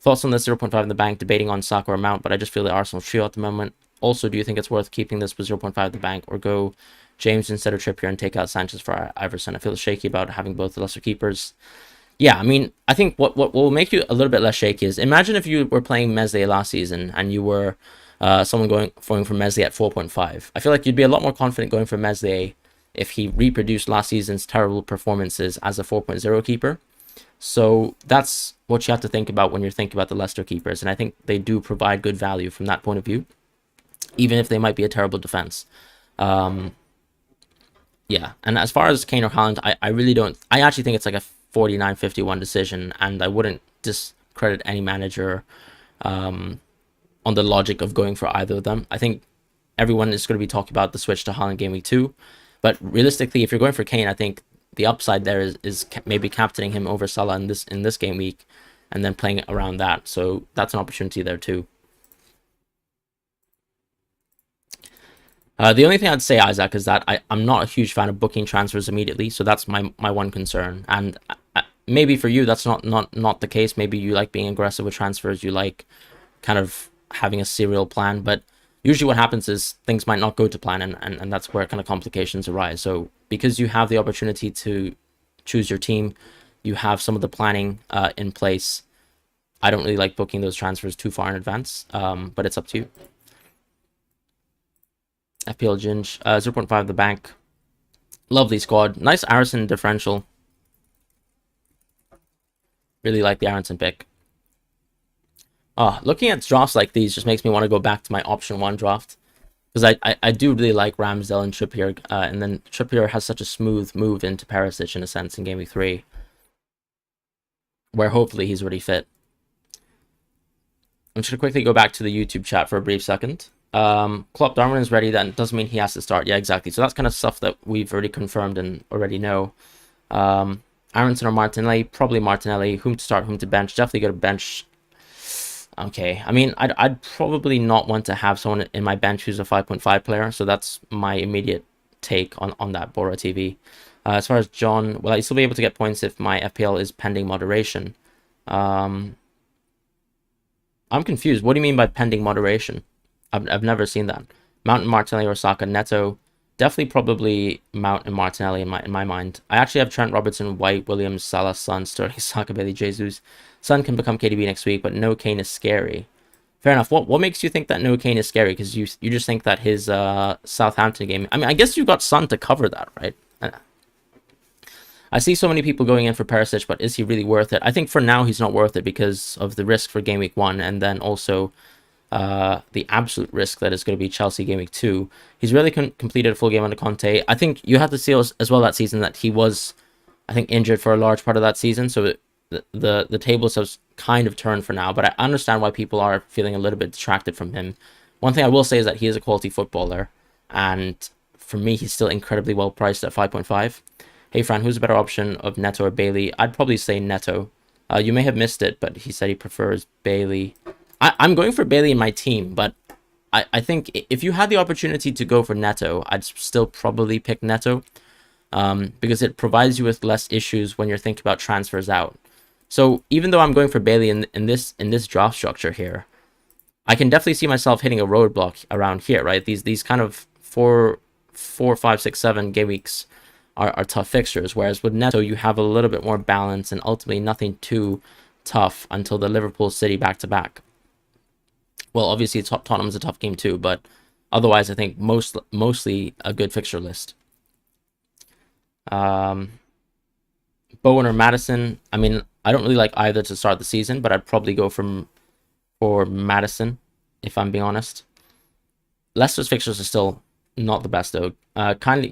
Thoughts on this 0.5 in the bank, debating on Saka or Mount, but I just feel the Arsenal trio at the moment. Also, do you think it's worth keeping this with 0.5 in the bank, or go James instead of Trippier and take out Sanchez for Iverson? I feel shaky about having both the lesser keepers. Yeah, I mean, I think what will make you a little bit less shaky is, imagine if you were playing Meslier last season and you were someone going for Meslier at 4.5. I feel like you'd be a lot more confident going for Meslier if he reproduced last season's terrible performances as a 4.0 keeper. So that's what you have to think about when you're thinking about the Leicester keepers, and I think they do provide good value from that point of view, even if they might be a terrible defense. Yeah, and as far as Kane or Haaland, I really don't. I actually think it's like a 49-51 decision, and I wouldn't discredit any manager on the logic of going for either of them. I think everyone is going to be talking about the switch to Haaland Game Week 2, but realistically, if you're going for Kane, I think the upside there is maybe captaining him over Salah in this game week, and then playing around that. So that's an opportunity there too. The only thing I'd say, Isaac, is that I'm not a huge fan of booking transfers immediately, so that's my one concern. And maybe for you, that's not the case. Maybe you like being aggressive with transfers. You like kind of having a serial plan, but usually what happens is things might not go to plan, and that's where kind of complications arise. So because you have the opportunity to choose your team, you have some of the planning in place. I don't really like booking those transfers too far in advance, but it's up to you. FPL Ginge, 0.5 the bank. Lovely squad. Nice Aronson differential. Really like the Aronson pick. Looking at drafts like these just makes me want to go back to my option 1 draft, because I do really like Ramsdale and Trippier, and then Trippier has such a smooth move into Perisic in a sense in Game Week 3, where hopefully he's already fit. I'm just going to quickly go back to the YouTube chat for a brief second. Klopp, Darwin is ready. That doesn't mean he has to start. Yeah, exactly. So that's kind of stuff that we've already confirmed and already know. Aronson or Martinelli? Probably Martinelli. Whom to start, whom to bench? Definitely go to bench. Okay. I mean, I'd probably not want to have someone in my bench who's a 5.5 player. So that's my immediate take on that Bora TV. As far as John, will I still be able to get points if my FPL is pending moderation? I'm confused. What do you mean by pending moderation? I've never seen that. Mount and Martinelli or Saka Neto. Definitely probably Mount and Martinelli in my mind. I actually have Trent, Robertson, White, Williams, Salah, Son, Sterling, Saka, Bailey, Jesus. Son can become KDB next week, but no Kane is scary. Fair enough. What makes you think that no Kane is scary? Because you just think that his Southampton game... I mean, I guess you got Son to cover that, right? I see so many people going in for Perisic, but is he really worth it? I think for now he's not worth it because of the risk for Game Week 1 and then also the absolute risk that is going to be Chelsea Game Week 2. He's really completed a full game under Conte. I think you have to see as well that season that he was, I think, injured for a large part of that season. So the tables have kind of turned for now, but I understand why people are feeling a little bit distracted from him. One thing I will say is that he is a quality footballer, and for me, he's still incredibly well priced at 5.5. Hey, Fran, who's a better option of Neto or Bailey? I'd probably say Neto. You may have missed it, but he said he prefers Bailey. I'm going for Bailey in my team, but I think if you had the opportunity to go for Neto, I'd still probably pick Neto because it provides you with less issues when you're thinking about transfers out. So even though I'm going for Bailey in this draft structure here, I can definitely see myself hitting a roadblock around here, right? These kind of 4, 5, 6, 7 game weeks are tough fixtures, whereas with Neto you have a little bit more balance and ultimately nothing too tough until the Liverpool City back-to-back. Well, obviously Tottenham's a tough game too, but otherwise I think mostly a good fixture list. Bowen or Maddison? I mean, I don't really like either to start the season, but I'd probably go for Maddison, if I'm being honest. Leicester's fixtures are still not the best though.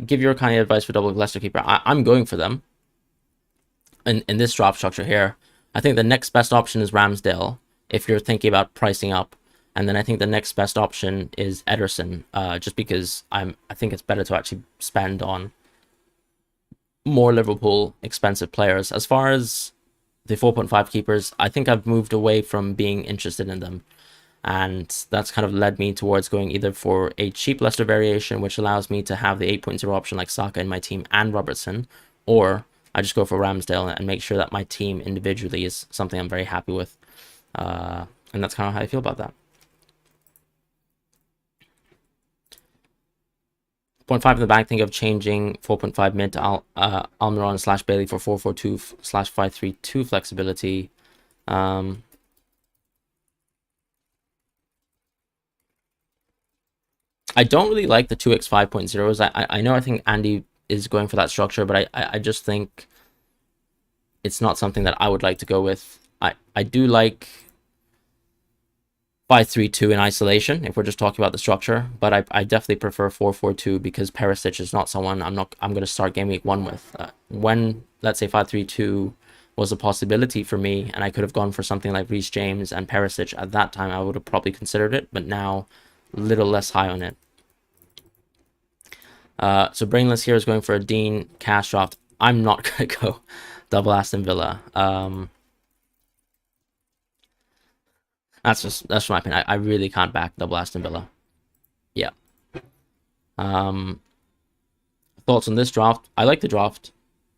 Give your kind of advice for double Leicester keeper. I'm going for them in this draft structure here. I think the next best option is Ramsdale if you're thinking about pricing up, and then I think the next best option is Ederson. Just because I think it's better to actually spend on more Liverpool expensive players. As far as the 4.5 keepers, I think I've moved away from being interested in them. And that's kind of led me towards going either for a cheap Leicester variation, which allows me to have the 8.0 option like Saka in my team and Robertson, or I just go for Ramsdale and make sure that my team individually is something I'm very happy with. And that's kind of how I feel about that. 0.5 in the bank, think of changing 4.5 mid to Almiron / Bailey for 442 / 532 flexibility. I don't really like the 2x 5.0s. I know I think Andy is going for that structure, but I just think it's not something that I would like to go with. I do like 5-3-2 in isolation if we're just talking about the structure, but I definitely prefer 4-4-2 because Perisic is not someone I'm going to start game week 1 with. When let's say 5-3-2 was a possibility for me and I could have gone for something like Reece James and Perisic at that time, I would have probably considered it, but now a little less high on it. So Brainless here is going for a Dean cash draft. I'm not going to go double Aston Villa. That's just my opinion. I really can't back double Aston Villa. Yeah. Thoughts on this draft? I like the draft.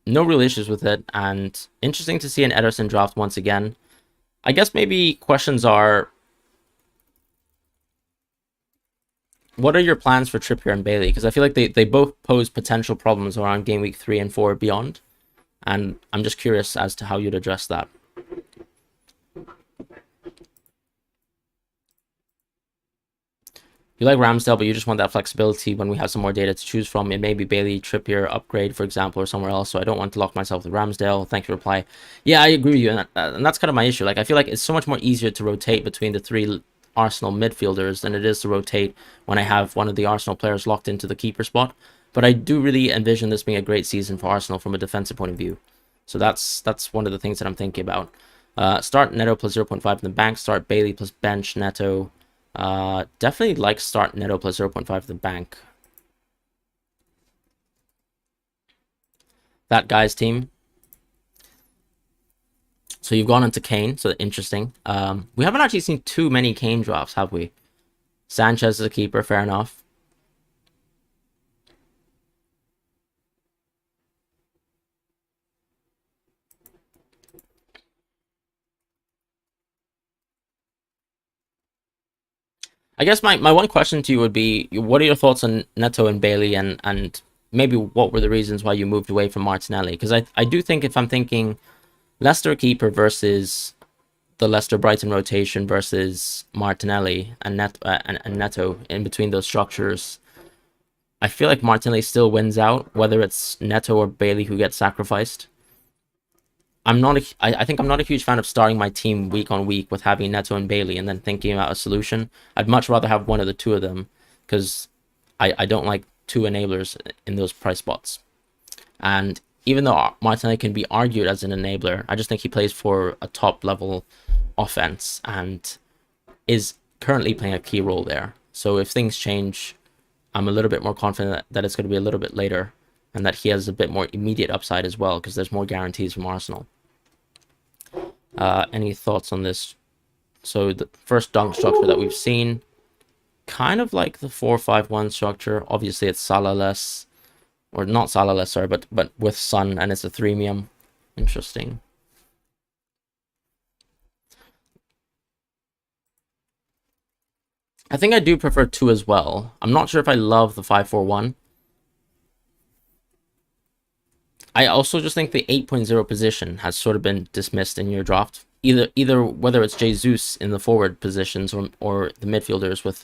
No real issues with it, and interesting to see an Ederson draft once again. I guess maybe questions are, what are your plans for Trippier and Bailey? Because I feel like they both pose potential problems around game week 3 and 4 beyond, and I'm just curious as to how you'd address that. You like Ramsdale, but you just want that flexibility when we have some more data to choose from. It may be Bailey, Trippier, upgrade, for example, or somewhere else. So I don't want to lock myself with Ramsdale. Thank you for reply. Yeah, I agree with you. And that's kind of my issue. Like, I feel like it's so much more easier to rotate between the 3 Arsenal midfielders than it is to rotate when I have one of the Arsenal players locked into the keeper spot. But I do really envision this being a great season for Arsenal from a defensive point of view. So that's one of the things that I'm thinking about. Start Neto plus 0.5 in the bank. Start Bailey plus bench Neto. Definitely like start Neto plus 0.5 in the bank. That guy's team. So you've gone into Kane, so interesting. We haven't actually seen too many Kane drops, have we? Sanchez is a keeper, fair enough. I guess my one question to you would be, what are your thoughts on Neto and Bailey, and maybe what were the reasons why you moved away from Martinelli? Because I do think, if I'm thinking Leicester keeper versus the Leicester Brighton rotation versus Martinelli and Neto in between those structures, I feel like Martinelli still wins out, whether it's Neto or Bailey who gets sacrificed. I think I'm not a huge fan of starting my team week on week with having Neto and Bailey and then thinking about a solution. I'd much rather have one of the two of them, because I don't like two enablers in those price spots. And even though Martinelli can be argued as an enabler, I just think he plays for a top level offense and is currently playing a key role there. So if things change, I'm a little bit more confident that it's going to be a little bit later, and that he has a bit more immediate upside as well, because there's more guarantees from Arsenal. Any thoughts on this? So the first dunk structure that we've seen, kind of like the 4-5-1 structure. Obviously it's Salah-less, or not Salah-less, sorry, but with Son, and it's a threemium. Interesting. I think I do prefer 2 as well. I'm not sure if I love the 5-4-1. I also just think the 8.0 position has sort of been dismissed in your draft. Either whether it's Jesus in the forward positions, or the midfielders with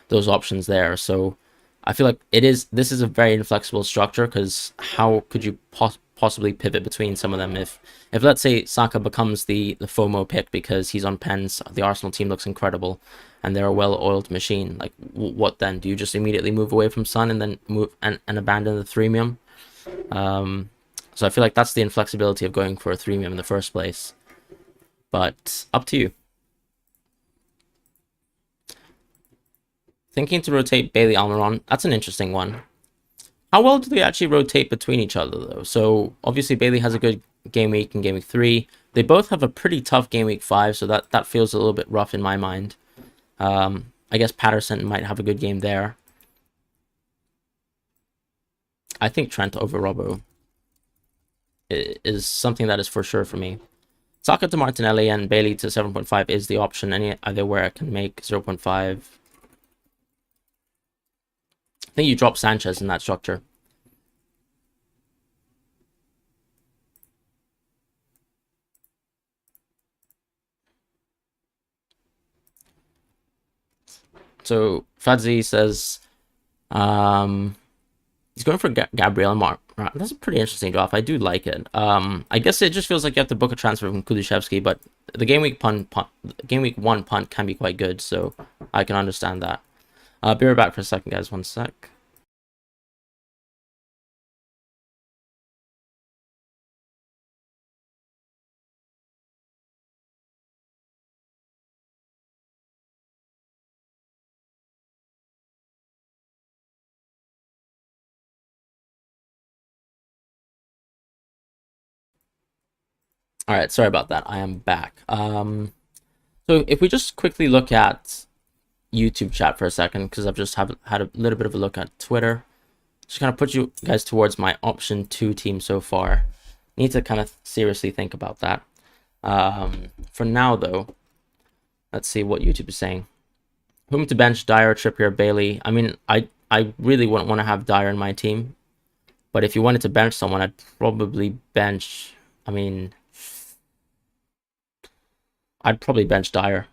those options there. So I feel like this is a very inflexible structure, because how could you possibly pivot between some of them? If let's say Saka becomes the FOMO pick because he's on pens, the Arsenal team looks incredible, and they're a well-oiled machine. Like, what then? Do you just immediately move away from Son and then move and abandon the threemium? So I feel like that's the inflexibility of going for a threemium in the first place. But up to you. Thinking to rotate Bailey Almiron, that's an interesting one. How well do they actually rotate between each other, though? So obviously Bailey has a good game week and game week 3. They both have a pretty tough game week 5, so that feels a little bit rough in my mind. I guess Patterson might have a good game there. I think Trent over Robbo is something that is for sure for me. Saka to Martinelli and Bailey to 7.5 is the option. Any other where I can make 0.5. I think you drop Sanchez in that structure. So Fadzi says he's going for Gabriel Mark. That's a pretty interesting draft. I do like it. I guess it just feels like you have to book a transfer from Kulusevski, but the game week 1 punt can be quite good, so I can understand that. Be right back for a second, guys. One sec. All right, sorry about that. I am back. So if we just quickly look at YouTube chat for a second, because I've just had a little bit of a look at Twitter. Just kind of put you guys towards my option 2 team so far. Need to kind of seriously think about that. For now, though, let's see what YouTube is saying. Whom to bench? Dyer, Trippier, Bailey. I mean, I really wouldn't want to have Dyer in my team, but if you wanted to bench someone, I'd probably bench. I mean, I'd probably bench Dyer.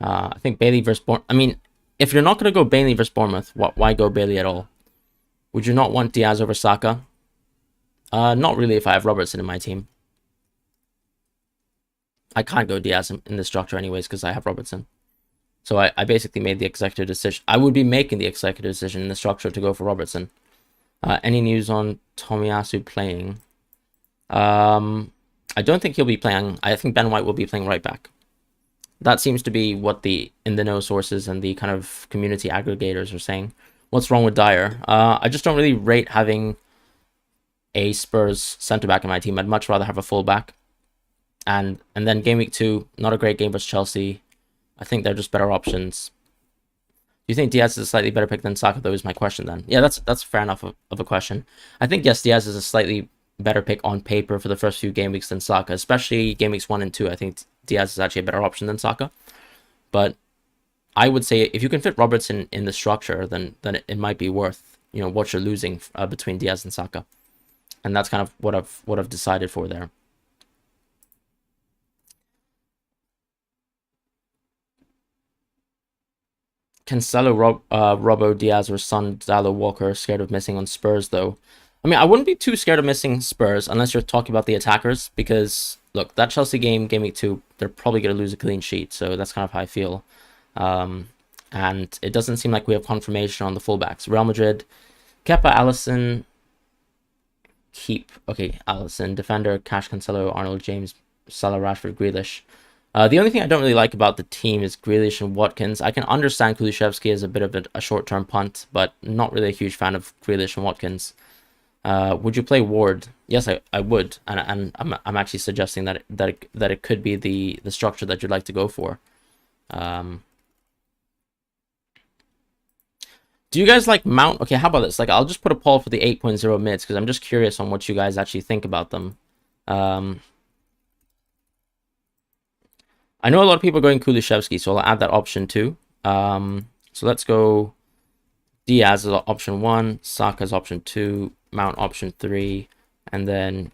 I think Bailey versus Bournemouth. I mean, if you're not going to go Bailey versus Bournemouth, why go Bailey at all? Would you not want Diaz over Saka? Not really if I have Robertson in my team. I can't go Diaz in this structure anyways because I have Robertson. So I basically made the executive decision. I would be making the executive decision in the structure to go for Robertson. Any news on Tomiyasu playing? I don't think he'll be playing. I think Ben White will be playing right back. That seems to be what the in the know sources and the kind of community aggregators are saying. What's wrong with Dyer? I just don't really rate having a Spurs centre back in my team. I'd much rather have a full back. And then game week 2, not a great game versus Chelsea. I think they're just better options. Do you think Diaz is a slightly better pick than Saka, though, is my question then? Yeah, that's fair enough of a question. I think, yes, Diaz is a slightly better pick on paper for the first few game weeks than Saka, especially game weeks 1 and 2. I think Diaz is actually a better option than Saka. But I would say if you can fit Robertson in the structure, then it might be worth, what you're losing between Diaz and Saka. And that's kind of what I've decided for there. Cancelo, Robbo, Diaz, or Son, Dallo, Walker scared of missing on Spurs, though? I mean, I wouldn't be too scared of missing Spurs unless you're talking about the attackers, because, look, that Chelsea game week 2, they're probably going to lose a clean sheet, so that's kind of how I feel. And it doesn't seem like we have confirmation on the fullbacks. Real Madrid, Kepa, Alisson, keep. Okay, Alisson, defender, Cash, Cancelo, Arnold, James, Salah, Rashford, Grealish. The only thing I don't really like about the team is Grealish and Watkins. I can understand Kulusevski as a bit of a short-term punt, but not really a huge fan of Grealish and Watkins. Would you play Ward? Yes, I would, and I'm actually suggesting that it could be the structure that you'd like to go for. Do you guys like Mount? Okay, how about this? Like, I'll just put a poll for the 8.0 mids because I'm just curious on what you guys actually think about them. I know a lot of people are going Kulusevski, so I'll add that option too. So let's go Diaz as option 1, Saka as option 2, Mount option 3, and then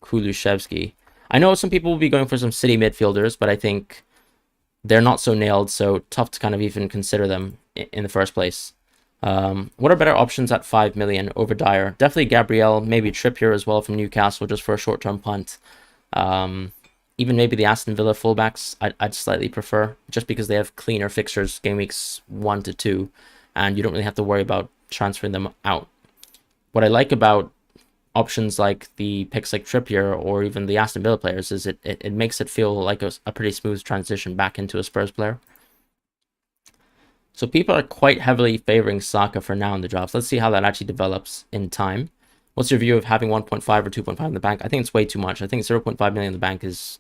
Kulusevski. I know some people will be going for some City midfielders, but I think they're not so nailed, so tough to kind of even consider them in the first place. What are better options at 5 million over Dyer? Definitely Gabriel, maybe Trippier as well from Newcastle, just for a short-term punt. Even maybe the Aston Villa fullbacks, I'd slightly prefer, just because they have cleaner fixtures game weeks 1 to 2, and you don't really have to worry about transferring them out. What I like about options like the picks like Trippier or even the Aston Villa players is it makes it feel like a pretty smooth transition back into a Spurs player. So people are quite heavily favoring Saka for now in the drafts. Let's see how that actually develops in time. What's your view of having 1.5 or 2.5 in the bank? I think it's way too much. I think 0.5 million in the bank is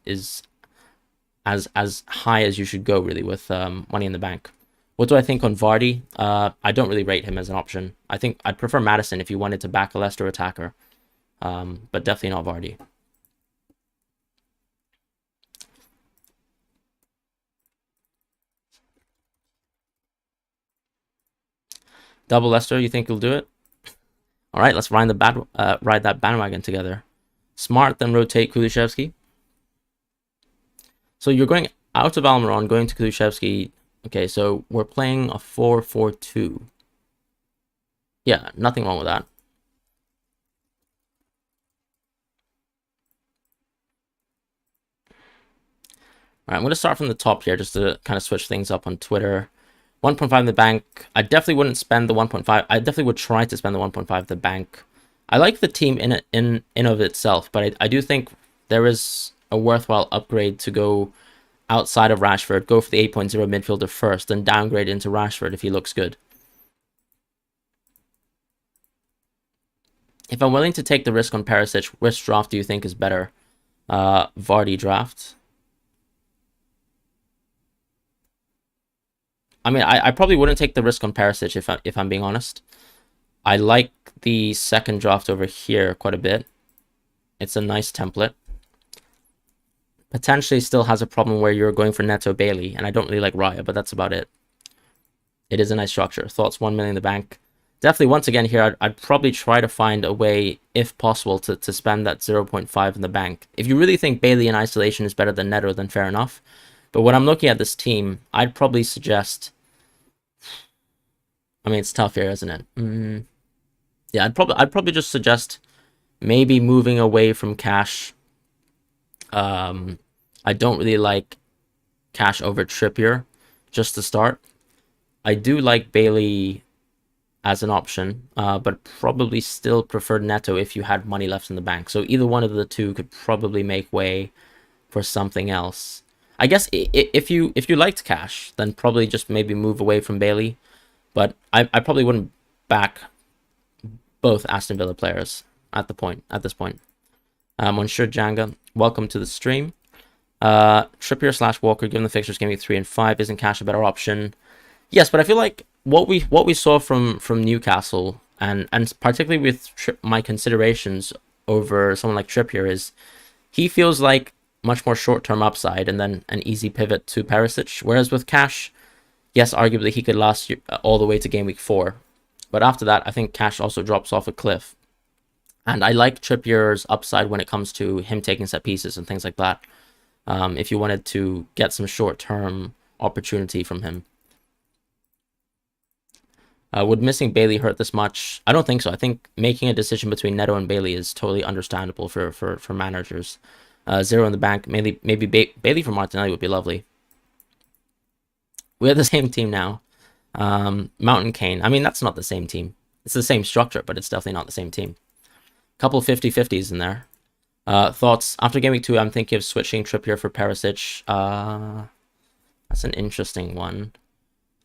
as high as you should go, really, with money in the bank. What do I think on Vardy? I don't really rate him as an option. I think I'd prefer Maddison if you wanted to back a Leicester attacker, but definitely not Vardy. Double Leicester, you think you'll do it? All right, let's ride that bandwagon together. Smart, then rotate Kulusevski. So you're going out of Almiron, going to Kulusevski. Okay, so we're playing a 4-4-2. Yeah, nothing wrong with that. All right, I'm going to start from the top here just to kind of switch things up on Twitter. 1.5 in the bank. I definitely wouldn't spend the 1.5. I definitely would try to spend the 1.5 in the bank. I like the team in of itself, but I do think there is a worthwhile upgrade to go outside of Rashford, go for the 8.0 midfielder first, and downgrade into Rashford if he looks good. If I'm willing to take the risk on Perisic, which draft do you think is better? Vardy draft. I mean, I probably wouldn't take the risk on Perisic if I'm being honest. I like the second draft over here quite a bit. It's a nice template. Potentially still has a problem where you're going for Neto Bailey, and I don't really like Raya, but that's about it. It is a nice structure. Thoughts 1 million in the bank. Definitely, once again here, I'd probably try to find a way, if possible, to spend that 0.5 in the bank. If you really think Bailey in isolation is better than Neto, then fair enough. But when I'm looking at this team, I'd probably suggest... I mean, it's tough here, isn't it? Yeah, I'd probably just suggest maybe moving away from Cash. I don't really like Cash over Trippier, just to start. I do like Bailey as an option, but probably still prefer Neto if you had money left in the bank. So either one of the two could probably make way for something else. I guess if you liked cash, then probably just maybe move away from Bailey. But I probably wouldn't back both Aston Villa players at this point. Monsieur Janga, welcome to the stream. Trippier / Walker, given the fixtures game week 3 and 5, isn't cash a better option? Yes, but I feel like what we saw from Newcastle and particularly with my considerations over someone like Trippier is he feels like much more short-term upside and then an easy pivot to Perisic. Whereas with Cash, yes, arguably he could last you all the way to game week 4. But after that, I think Cash also drops off a cliff. And I like Trippier's upside when it comes to him taking set pieces and things like that. If you wanted to get some short-term opportunity from him. Would missing Bailey hurt this much? I don't think so. I think making a decision between Neto and Bailey is totally understandable for managers. 0 in the bank. Maybe Bailey for Martinelli would be lovely. We have the same team now. Mountain Kane. I mean, that's not the same team. It's the same structure, but it's definitely not the same team. Couple 50-50s in there. Thoughts? After game week 2, I'm thinking of switching Trippier for Perisic. That's an interesting one.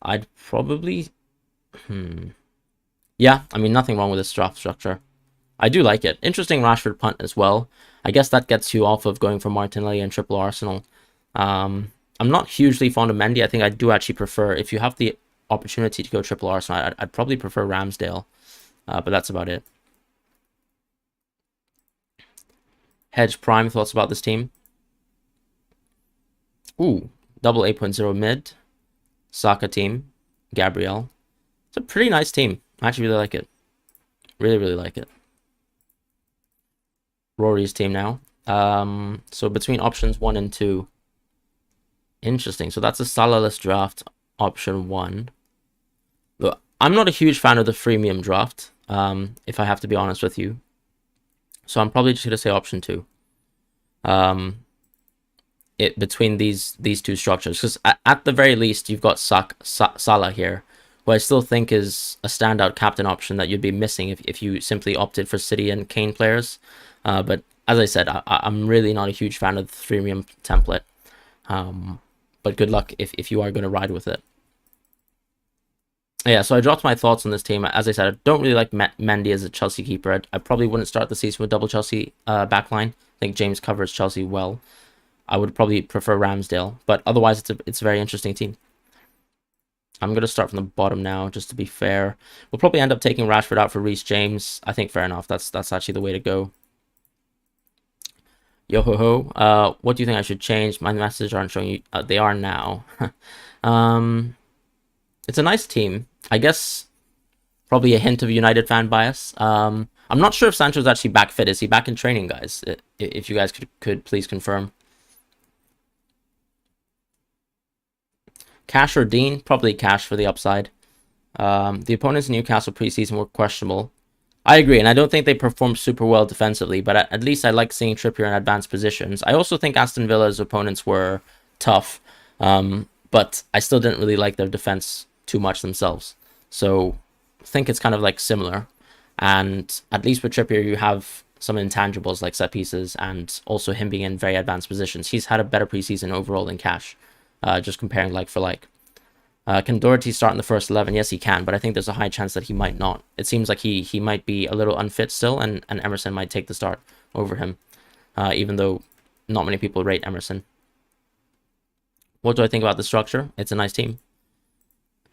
I'd probably... Yeah, I mean, nothing wrong with this draft structure. I do like it. Interesting Rashford punt as well. I guess that gets you off of going for Martinelli and triple Arsenal. I'm not hugely fond of Mendy. I think I do actually prefer, if you have the opportunity to go triple Arsenal, I'd probably prefer Ramsdale. But that's about it. Hedge Prime, thoughts about this team? Ooh, double 8.0 mid. Saka team. Gabriel. It's a pretty nice team. I actually really like it. Really, really like it. Rory's team now. So between options 1 and 2. Interesting. So that's a Salah-less draft, option 1. Look, I'm not a huge fan of the freemium draft, if I have to be honest with you. So I'm probably just going to say option 2. Between these two structures. Because at the very least, you've got Salah here, who I still think is a standout captain option that you'd be missing if you simply opted for City and Kane players. But as I said, I'm really not a huge fan of the freemium template. But good luck if you are going to ride with it. Yeah, so I dropped my thoughts on this team. As I said, I don't really like Mendy as a Chelsea keeper. I probably wouldn't start the season with double Chelsea backline. I think James covers Chelsea well. I would probably prefer Ramsdale. But otherwise, it's a very interesting team. I'm going to start from the bottom now, just to be fair. We'll probably end up taking Rashford out for Reece James. I think fair enough. That's actually the way to go. Yo ho ho. What do you think I should change? My messages aren't showing you. They are now. It's a nice team. I guess probably a hint of United fan bias. I'm not sure if Sancho's actually back fit. Is he back in training, guys? If you guys could please confirm. Cash or Dean? Probably Cash for the upside. The opponents in Newcastle preseason were questionable. I agree, and I don't think they performed super well defensively, but at least I like seeing Trippier in advanced positions. I also think Aston Villa's opponents were tough, but I still didn't really like their defense too much themselves. So I think it's kind of like similar. And at least with Trippier, you have some intangibles like set pieces and also him being in very advanced positions. He's had a better preseason overall than Cash, just comparing like for like. Can Doherty start in the first 11? Yes, he can, but I think there's a high chance that he might not. It seems like he might be a little unfit still, and Emerson might take the start over him, even though not many people rate Emerson. What do I think about the structure? It's a nice team.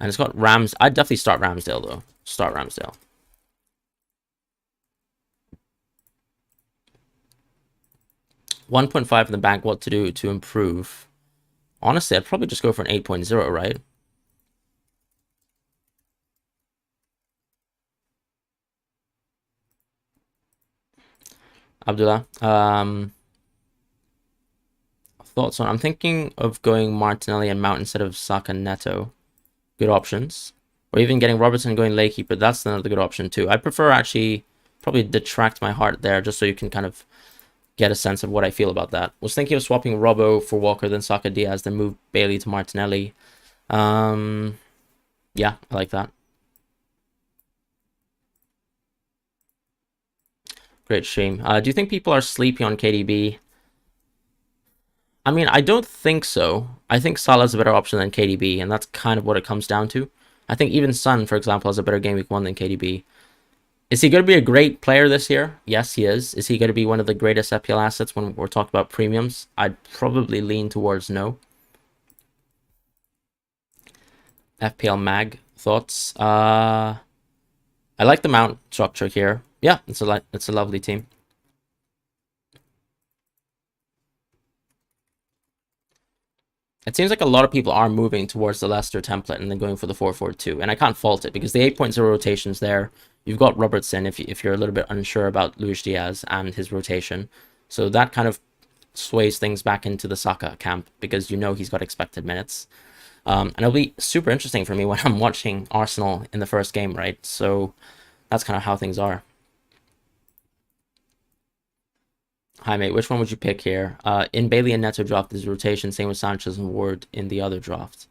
And it's got Rams. I'd definitely start Ramsdale, though. Start Ramsdale. $1.5 in the bank, what to do to improve? Honestly, I'd probably just go for an 8.0, right? Abdullah. Thoughts on... I'm thinking of going Martinelli and Mount instead of Saka and Neto. Good options. Or even getting Robertson going Goalkeeper. That's another good option too. I prefer actually probably detract my heart there just so you can kind of get a sense of what I feel about that. Was thinking of swapping Robbo for Walker, then Saka Diaz, then move Bailey to Martinelli. Yeah, I like that. Great stream. Do you think people are sleepy on KDB? I mean, I don't think so. I think Salah's a better option than KDB, and that's kind of what it comes down to. I think even Son, for example, has a better game week 1 than KDB. Is he going to be a great player this year? Yes, he is. Is he going to be one of the greatest FPL assets when we're talking about premiums? I'd probably lean towards no. FPL Mag thoughts? I like the mount structure here. Yeah, it's a lovely team. It seems like a lot of people are moving towards the Leicester template and then going for the 4-4-2, and I can't fault it because the 8.0 rotations there. You've got Robertson if you're a little bit unsure about Luis Diaz and his rotation, so that kind of sways things back into the Saka camp because you know he's got expected minutes. And it'll be super interesting for me when I'm watching Arsenal in the first game, right? So that's kind of how things are. Hi, mate. Which one would you pick here? In Bailey and Neto draft, there's rotation. Same with Sanchez and Ward in the other draft.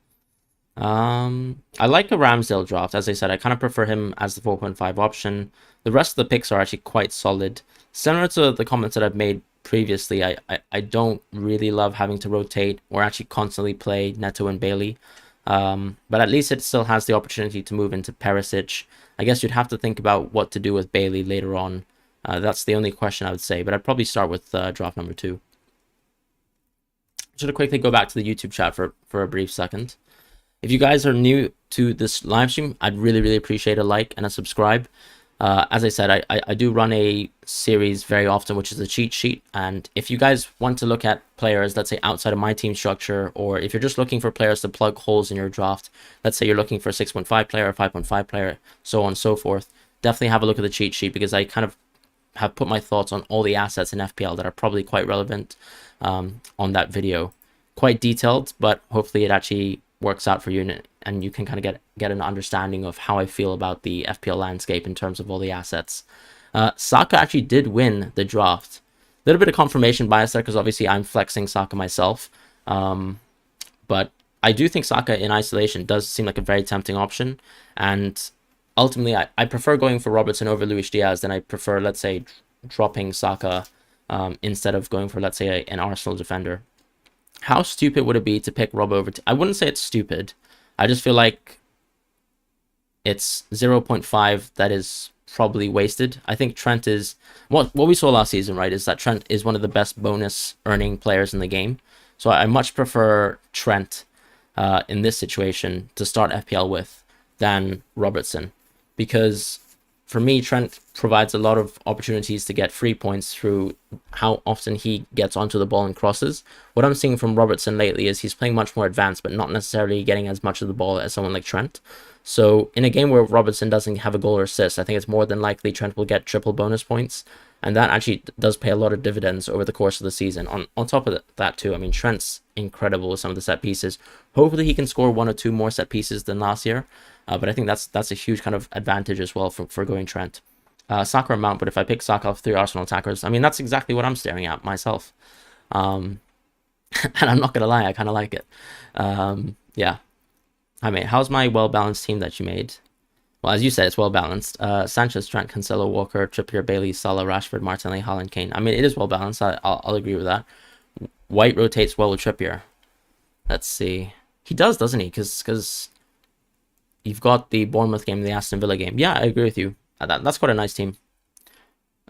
I like a Ramsdale draft. As I said, I kind of prefer him as the 4.5 option. The rest of the picks are actually quite solid. Similar to the comments that I've made previously, I don't really love having to rotate or actually constantly play Neto and Bailey. But at least it still has the opportunity to move into Perisic. I guess you'd have to think about what to do with Bailey later on. That's the only question I would say, but I'd probably start with draft number 2. Should I quickly go back to the YouTube chat for a brief second? If you guys are new to this live stream, I'd really appreciate a like and a subscribe. As I said, I do run a series very often, which is a cheat sheet. And if you guys want to look at players, let's say outside of my team structure, or if you're just looking for players to plug holes in your draft, let's say you're looking for a 6.5 player, a 5.5 player, so on and so forth, definitely have a look at the cheat sheet because I kind of have put my thoughts on all the assets in FPL that are probably quite relevant on that video. Quite detailed, but hopefully it actually works out for you and you can kind of get an understanding of how I feel about the FPL landscape in terms of all the assets. Saka actually did win the draft. A little bit of confirmation bias there because obviously I'm flexing Saka myself. But I do think Saka in isolation does seem like a very tempting option. And ultimately, I prefer going for Robertson over Luis Diaz than I prefer, let's say, dropping Saka instead of going for, let's say, an Arsenal defender. How stupid would it be to pick Rob over? I wouldn't say it's stupid. I just feel like it's 0.5 that is probably wasted. I think Trent is... What we saw last season, right, is that Trent is one of the best bonus earning players in the game. So I much prefer Trent in this situation to start FPL with than Robertson. Because for me, Trent provides a lot of opportunities to get free points through how often he gets onto the ball and crosses. What I'm seeing from Robertson lately is he's playing much more advanced, but not necessarily getting as much of the ball as someone like Trent. So in a game where Robertson doesn't have a goal or assist, I think it's more than likely Trent will get triple bonus points. And that actually does pay a lot of dividends over the course of the season. On top of that too, I mean, Trent's incredible with some of the set pieces. Hopefully he can score 1 or 2 more set pieces than last year. But I think that's a huge kind of advantage as well for going Trent. Saka or Mount, but if I pick Saka off 3 Arsenal attackers, I mean, that's exactly what I'm staring at myself. And I'm not going to lie, I kind of like it. Yeah. Hi, mate. How's my well-balanced team that you made? Well, as you said, it's well-balanced. Sanchez, Trent, Cancelo, Walker, Trippier, Bailey, Salah, Rashford, Martinelli, Haaland, Kane. I mean, it is well-balanced. I'll agree with that. White rotates well with Trippier. Let's see. He does, doesn't he? Because you've got the Bournemouth game and the Aston Villa game. Yeah, I agree with you. That's quite a nice team.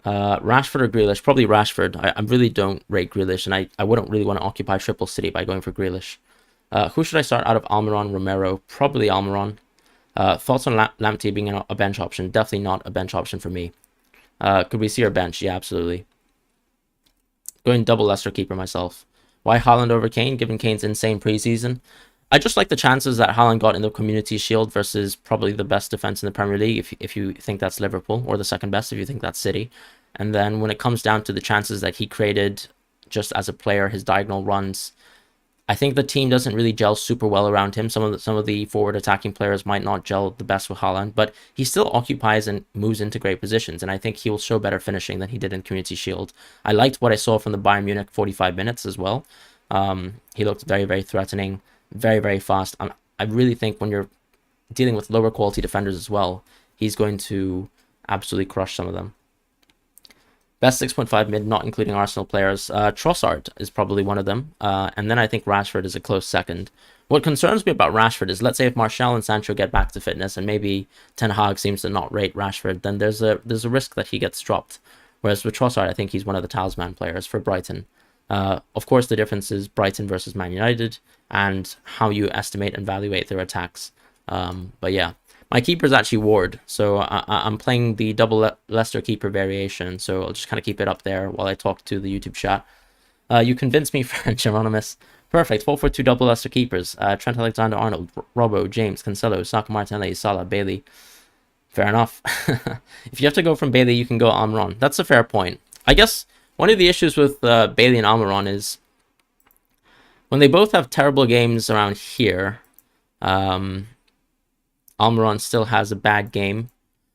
Rashford or Grealish? Probably Rashford. I really don't rate Grealish, and I wouldn't really want to occupy Triple City by going for Grealish. Who should I start out of Almiron, Romero? Probably Almiron. Thoughts on Lamptey being a bench option? Definitely not a bench option for me. Could we see our bench? Yeah, absolutely. Going double Leicester keeper myself. Why Haaland over Kane, given Kane's insane preseason? I just like the chances that Haaland got in the Community Shield versus probably the best defense in the Premier League, if you think that's Liverpool, or the second best if you think that's City. And then when it comes down to the chances that he created just as a player, his diagonal runs, I think the team doesn't really gel super well around him. Some of the forward attacking players might not gel the best with Haaland, but he still occupies and moves into great positions, and I think he will show better finishing than he did in Community Shield. I liked what I saw from the Bayern Munich 45 minutes as well. He looked very threatening, very fast. I really think when you're dealing with lower quality defenders as well, he's going to absolutely crush some of them. Best 6.5 mid, not including Arsenal players. Trossard is probably one of them. And then I think Rashford is a close second. What concerns me about Rashford is, let's say if Martial and Sancho get back to fitness and maybe Ten Hag seems to not rate Rashford, then there's a risk that he gets dropped. Whereas with Trossard, I think he's one of the talisman players for Brighton. Of course, the difference is Brighton versus Man United and how you estimate and evaluate their attacks. But yeah. My keeper is actually Ward, so I'm playing the double Leicester keeper variation, so I'll just kind of keep it up there while I talk to the YouTube chat. You convinced me, Fran, Anonymous. Perfect, 4-4-2 double Leicester keepers. Trent Alexander-Arnold, Robbo, James, Cancelo, Saka, Martinelli, Salah, Bailey. Fair enough. If you have to go from Bailey, you can go Almiron. That's a fair point. I guess one of the issues with Bailey and Almiron is when they both have terrible games around here, Almiron still has a bad game.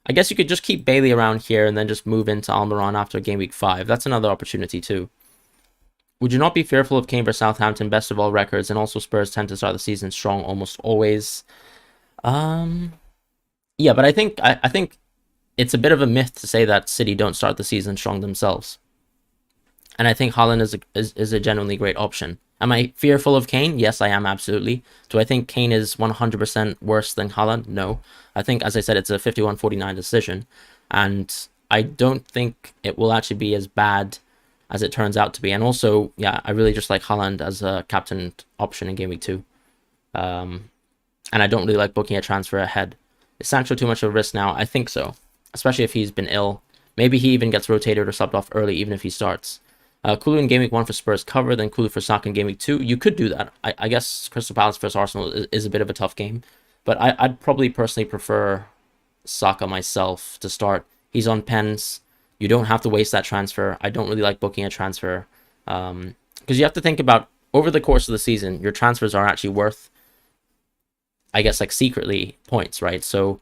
I guess you could just keep Bailey around here and then just move into Almiron after game week 5. That's another opportunity too. Would you not be fearful of Kane versus Southampton, best of all records, and also Spurs tend to start the season strong almost always? Yeah, but I think it's a bit of a myth to say that City don't start the season strong themselves. And I think Haaland is a genuinely great option. Am I fearful of Kane? Yes, I am, absolutely. Do I think Kane is 100% worse than Haaland? No. I think, as I said, it's a 51-49 decision. And I don't think it will actually be as bad as it turns out to be. And also, yeah, I really just like Haaland as a captain option in Game Week 2. And I don't really like booking a transfer ahead. Is Sancho too much of a risk now? I think so. Especially if he's been ill. Maybe he even gets rotated or subbed off early, even if he starts. Kulu in Game Week 1 for Spurs cover, then Kulu for Saka in Game Week 2. You could do that. I guess Crystal Palace versus Arsenal is a bit of a tough game. But I'd probably personally prefer Saka myself to start. He's on pens. You don't have to waste that transfer. I don't really like booking a transfer. Because you have to think about, over the course of the season, your transfers are actually worth, I guess, like secretly points, right? So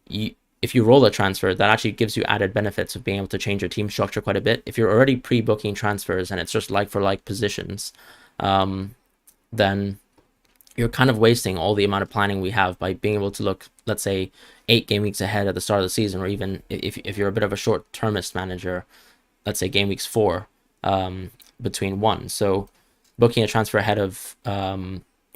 if you roll a transfer, that actually gives you added benefits of being able to change your team structure quite a bit. If you're already pre-booking transfers and it's just like-for-like positions, then you're kind of wasting all the amount of planning we have by being able to look, let's say, 8 game weeks ahead at the start of the season, or even if you're a bit of a short-termist manager, let's say game weeks 4 between 1. So booking a transfer ahead of,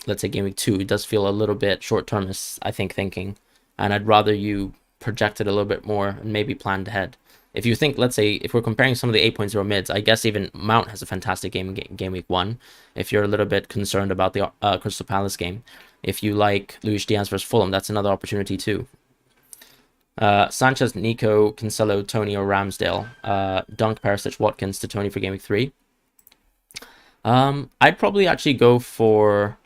let's say, game week 2 does feel a little bit short-termist, I think, thinking. And I'd rather you projected a little bit more and maybe planned ahead. If you think, let's say, if we're comparing some of the 8.0 mids, I guess even Mount has a fantastic game in game week 1. If you're a little bit concerned about the Crystal Palace game, if you like Luis Diaz versus Fulham, that's another opportunity too. Sanchez, Nico, Cancelo, Tony, or Ramsdale. Dunk, Perisic, Watkins to Tony for game week 3. I'd probably actually go for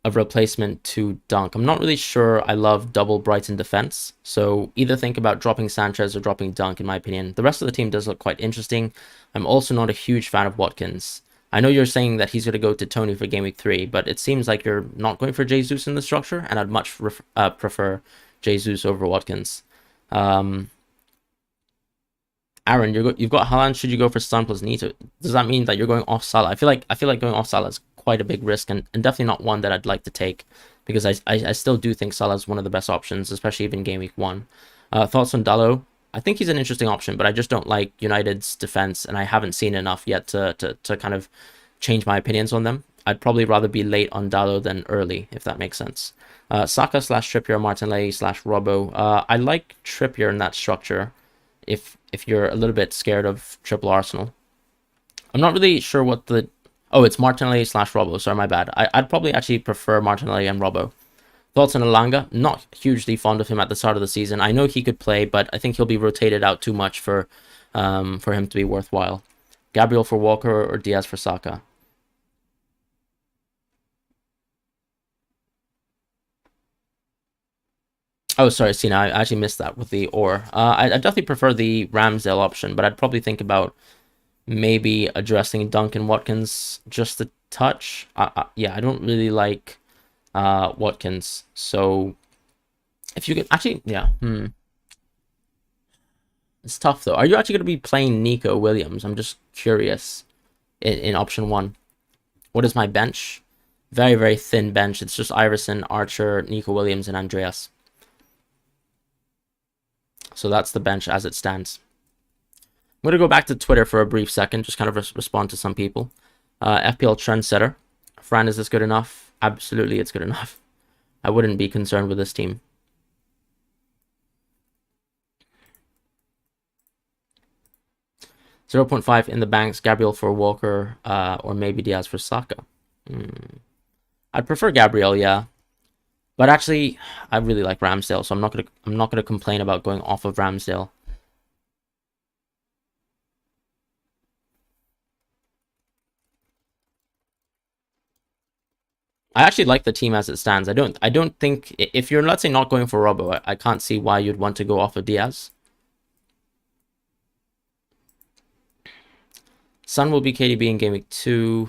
a replacement to Dunk. I'm not really sure I love double Brighton defense, so either think about dropping Sanchez or dropping Dunk, in my opinion. The rest of the team does look quite interesting. I'm also not a huge fan of Watkins. I know you're saying that he's going to go to Tony for Game Week 3, but it seems like you're not going for Jesus in the structure, and I'd much prefer Jesus over Watkins. Aaron, you've got Haaland. Should you go for Son plus Nito? Does that mean that you're going off Salah? I feel like going off Salah is quite a big risk, and definitely not one that I'd like to take, because I still do think Salah is one of the best options, especially even game week 1. Thoughts on Dalot? I think he's an interesting option, but I just don't like United's defense, and I haven't seen enough yet to kind of change my opinions on them. I'd probably rather be late on Dalot than early, if that makes sense. Saka / Trippier, Martinelli / Robbo. I like Trippier in that structure if you're a little bit scared of triple Arsenal. I'm not really sure what the... Oh, it's Martinelli / Robbo. Sorry, my bad. I'd probably actually prefer Martinelli and Robbo. Thoughts on Elanga? Not hugely fond of him at the start of the season. I know he could play, but I think he'll be rotated out too much for him to be worthwhile. Gabriel for Walker or Diaz for Saka? Oh, sorry, Sina, I actually missed that with the or. I definitely prefer the Ramsdale option, but I'd probably think about maybe addressing Duncan Watkins just a touch. Yeah, I don't really like Watkins. So if you could actually, yeah, it's tough though. Are you actually going to be playing Nico Williams? I'm just curious. In option 1, what is my bench? Very, very thin bench. It's just Iverson, Archer, Nico Williams, and Andreas. So that's the bench as it stands. going to go back to Twitter for a brief second, just kind of respond to some people. FPL Trendsetter. Fran, is this good enough? Absolutely, it's good enough. I wouldn't be concerned with this team. .5 in the banks, Gabriel for Walker, or maybe Diaz for Saka. I'd prefer Gabriel, yeah. But actually, I really like Ramsdale, so I'm not gonna complain about going off of Ramsdale. I actually like the team as it stands. I don't think if you're, let's say, not going for Robbo, I can't see why you'd want to go off of Diaz. Son will be KDB in Game Week 2.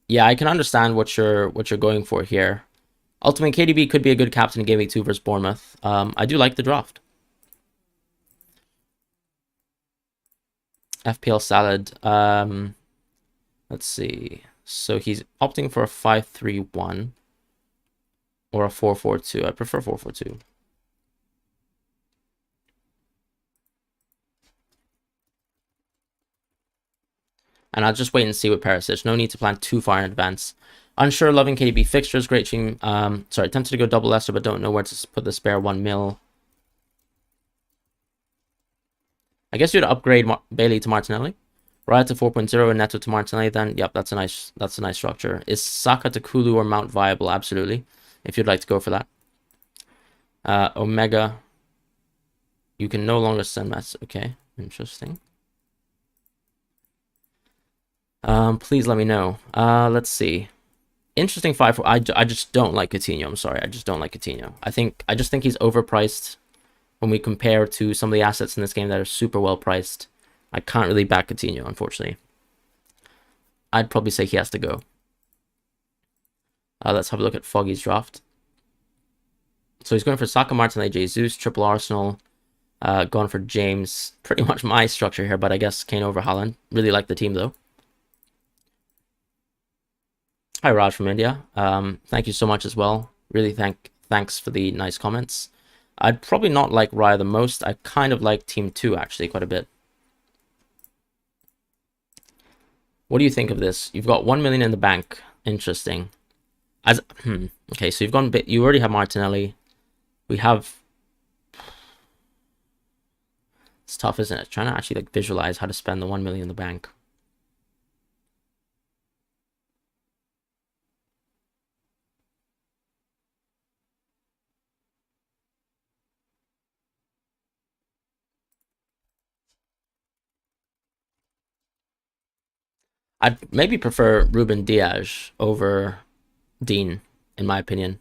Yeah, I can understand what you're going for here. Ultimately, KDB could be a good captain in Game Week 2 versus Bournemouth. I do like the draft. FPL Salad. Let's see. So he's opting for a 5-3-1 or a 4-4-2. I prefer 4-4-2. And I'll just wait and see with Perisic. No need to plan too far in advance. Unsure, loving KDB fixtures. Great team. Sorry, tempted to go double Leicester, but don't know where to put the spare 1 mil. I guess you'd upgrade Bailey to Martinelli. Raya to 4.0 and Neto to Martinelli. Then, yep, that's a nice structure. Is Saka to Kulu or Mount viable? Absolutely, if you'd like to go for that. Omega. You can no longer send mess. Okay, interesting. Please let me know. Let's see. Interesting 5-4. I just don't like Coutinho. I'm sorry. I just don't like Coutinho. I just think he's overpriced when we compare to some of the assets in this game that are super well priced. I can't really back Coutinho, unfortunately. I'd probably say he has to go. Let's have a look at Foggy's draft. So he's going for Saka, Martinelli, Jesus, triple Arsenal. Going for James. Pretty much my structure here, but I guess Kane over Haaland. Really like the team, though. Hi, Raj from India. Thank you so much as well. Really thanks for the nice comments. I'd probably not like Raya the most. I kind of like Team 2, actually, quite a bit. What do you think of this? You've got 1 million in the bank. Interesting. Okay, so you already have Martinelli. We have... It's tough, isn't it? Trying to actually visualize how to spend the 1 million in the bank. I'd maybe prefer Ruben Diaz over Dean, in my opinion.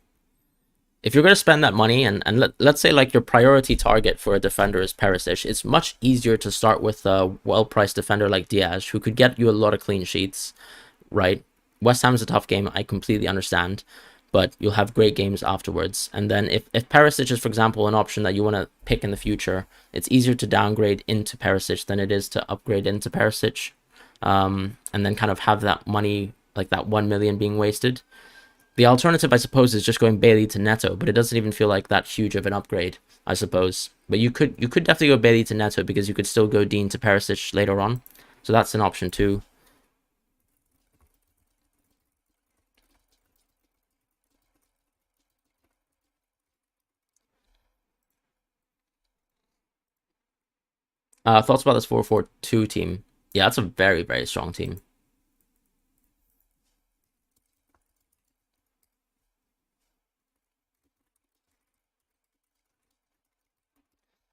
If you're going to spend that money, and let's say like your priority target for a defender is Perisic, it's much easier to start with a well-priced defender like Diaz, who could get you a lot of clean sheets, right? West Ham's a tough game, I completely understand, but you'll have great games afterwards. And then if Perisic is, for example, an option that you want to pick in the future, it's easier to downgrade into Perisic than it is to upgrade into Perisic. And then kind of have that money, like that 1 million being wasted. The alternative, I suppose, is just going Bailey to Neto, but it doesn't even feel like that huge of an upgrade, I suppose. But you could definitely go Bailey to Neto because you could still go Dean to Perisic later on. So that's an option too. Thoughts about this 4-4-2 team? Yeah, that's a very, very strong team.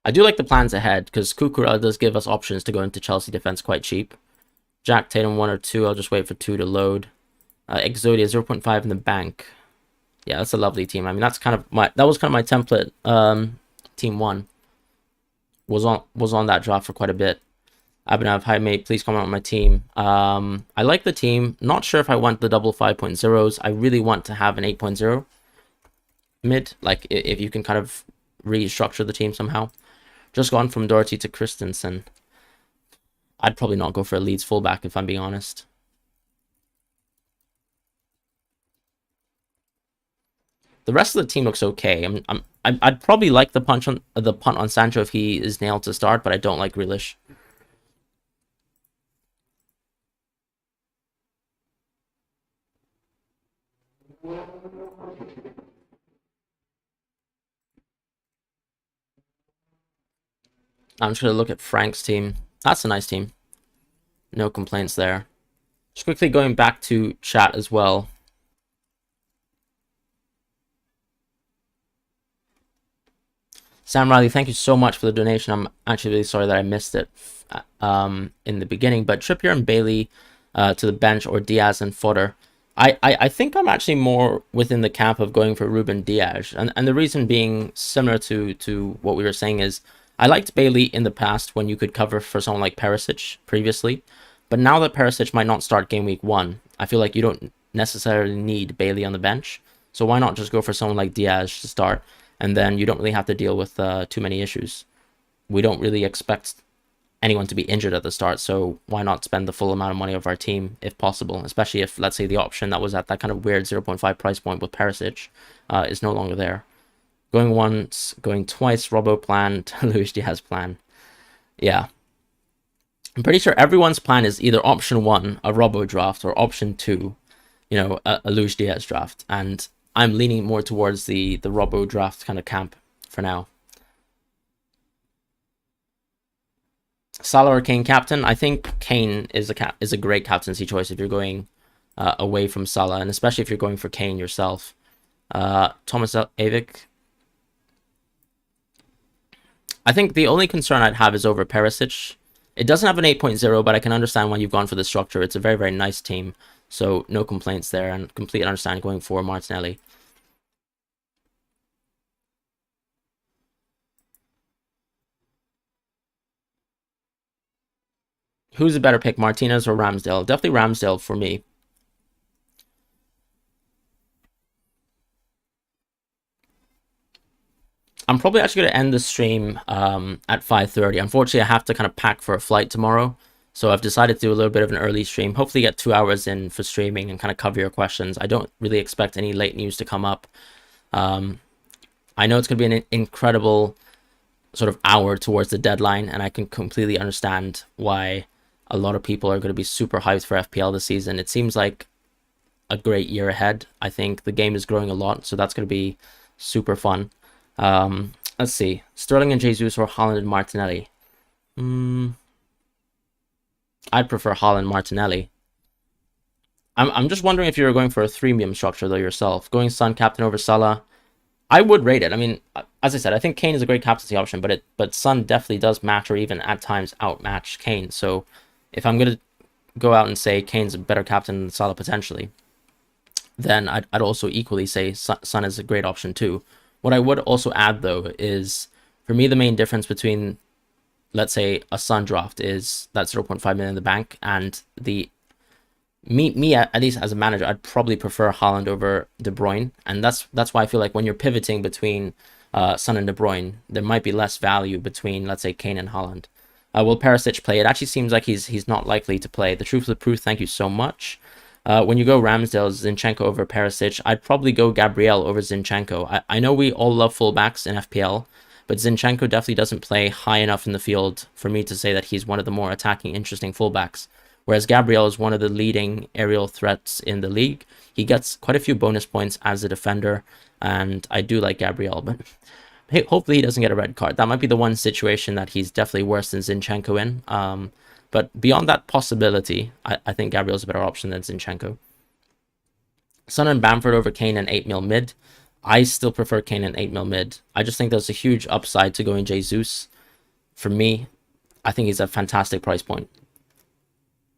I do like the plans ahead because Kukura does give us options to go into Chelsea defense quite cheap. Jack Tatum 1 or 2. I'll just wait for 2 to load. Exodia 0.5 in the bank. Yeah, that's a lovely team. I mean, that was kind of my template. Team 1 was on that draft for quite a bit. Abhinav, hi mate, please comment on my team. I like the team. Not sure if I want the double 5.0s. I really want to have an 8.0 mid. Like, if you can kind of restructure the team somehow. Just gone from Doherty to Christensen. I'd probably not go for a Leeds fullback if I'm being honest. The rest of the team looks okay. I'd probably like the punt on Sancho if he is nailed to start, but I don't like Grealish. I'm just going to look at Frank's team. That's a nice team. No complaints there. Just quickly going back to chat as well. Sam Riley, thank you so much for the donation. I'm actually really sorry that I missed it in the beginning. But Trippier and Bailey to the bench, or Diaz and Fodder. I think I'm actually more within the camp of going for Ruben Diaz. And the reason being similar to what we were saying is I liked Bailey in the past when you could cover for someone like Perisic previously. But now that Perisic might not start game week 1, I feel like you don't necessarily need Bailey on the bench. So why not just go for someone like Diaz to start? And then you don't really have to deal with too many issues. We don't really expect anyone to be injured at the start, so why not spend the full amount of money of our team if possible, especially if, let's say, the option that was at that kind of weird 0.5 price point with Perisic is no longer there. Going once, going twice, Robbo plan to Luis Diaz plan. Yeah. I'm pretty sure everyone's plan is either option 1, a Robbo draft, or option 2, a Luis Diaz draft. And I'm leaning more towards the Robbo draft kind of camp for now. Salah or Kane captain? I think Kane is a great captaincy choice if you're going away from Salah, and especially if you're going for Kane yourself. Thomas Avik. I think the only concern I'd have is over Perisic. It doesn't have an 8.0, but I can understand why you've gone for the structure. It's a very, very nice team, so no complaints there, and complete understand going for Martinelli. Who's a better pick, Martinez or Ramsdale? Definitely Ramsdale for me. I'm probably actually going to end the stream at 5:30. Unfortunately, I have to kind of pack for a flight tomorrow. So I've decided to do a little bit of an early stream. Hopefully get 2 hours in for streaming and kind of cover your questions. I don't really expect any late news to come up. I know it's going to be an incredible sort of hour towards the deadline, and I can completely understand why a lot of people are going to be super hyped for FPL this season. It seems like a great year ahead. I think the game is growing a lot, so that's going to be super fun. Let's see. Sterling and Jesus or Haaland and Martinelli? I'd prefer Haaland Martinelli. I'm just wondering if you're going for a threemium structure though yourself. Going Son captain over Salah, I would rate it. I mean, as I said, I think Kane is a great captaincy option, but Son definitely does match or even at times outmatch Kane. So if I'm gonna go out and say Kane's a better captain than Salah potentially, then I'd also equally say Son is a great option too. What I would also add, though, is for me, the main difference between, let's say, a Son draft is that 0.5 million in the bank, and me at least as a manager, I'd probably prefer Haaland over De Bruyne, and that's why I feel like when you're pivoting between Son and De Bruyne, there might be less value between, let's say, Kane and Haaland. Will Perisic play? It actually seems like he's not likely to play. The truth of the proof, thank you so much. When you go Ramsdale, Zinchenko over Perisic, I'd probably go Gabriel over Zinchenko. I know we all love fullbacks in FPL, but Zinchenko definitely doesn't play high enough in the field for me to say that he's one of the more attacking, interesting fullbacks. Whereas Gabriel is one of the leading aerial threats in the league. He gets quite a few bonus points as a defender, and I do like Gabriel, but hey, hopefully he doesn't get a red card. That might be the one situation that he's definitely worse than Zinchenko in. But beyond that possibility, I think Gabriel's a better option than Zinchenko. Son and Bamford over Kane and 8 mil mid. I still prefer Kane and 8 mil mid. I just think there's a huge upside to going Jesus. For me, I think he's a fantastic price point.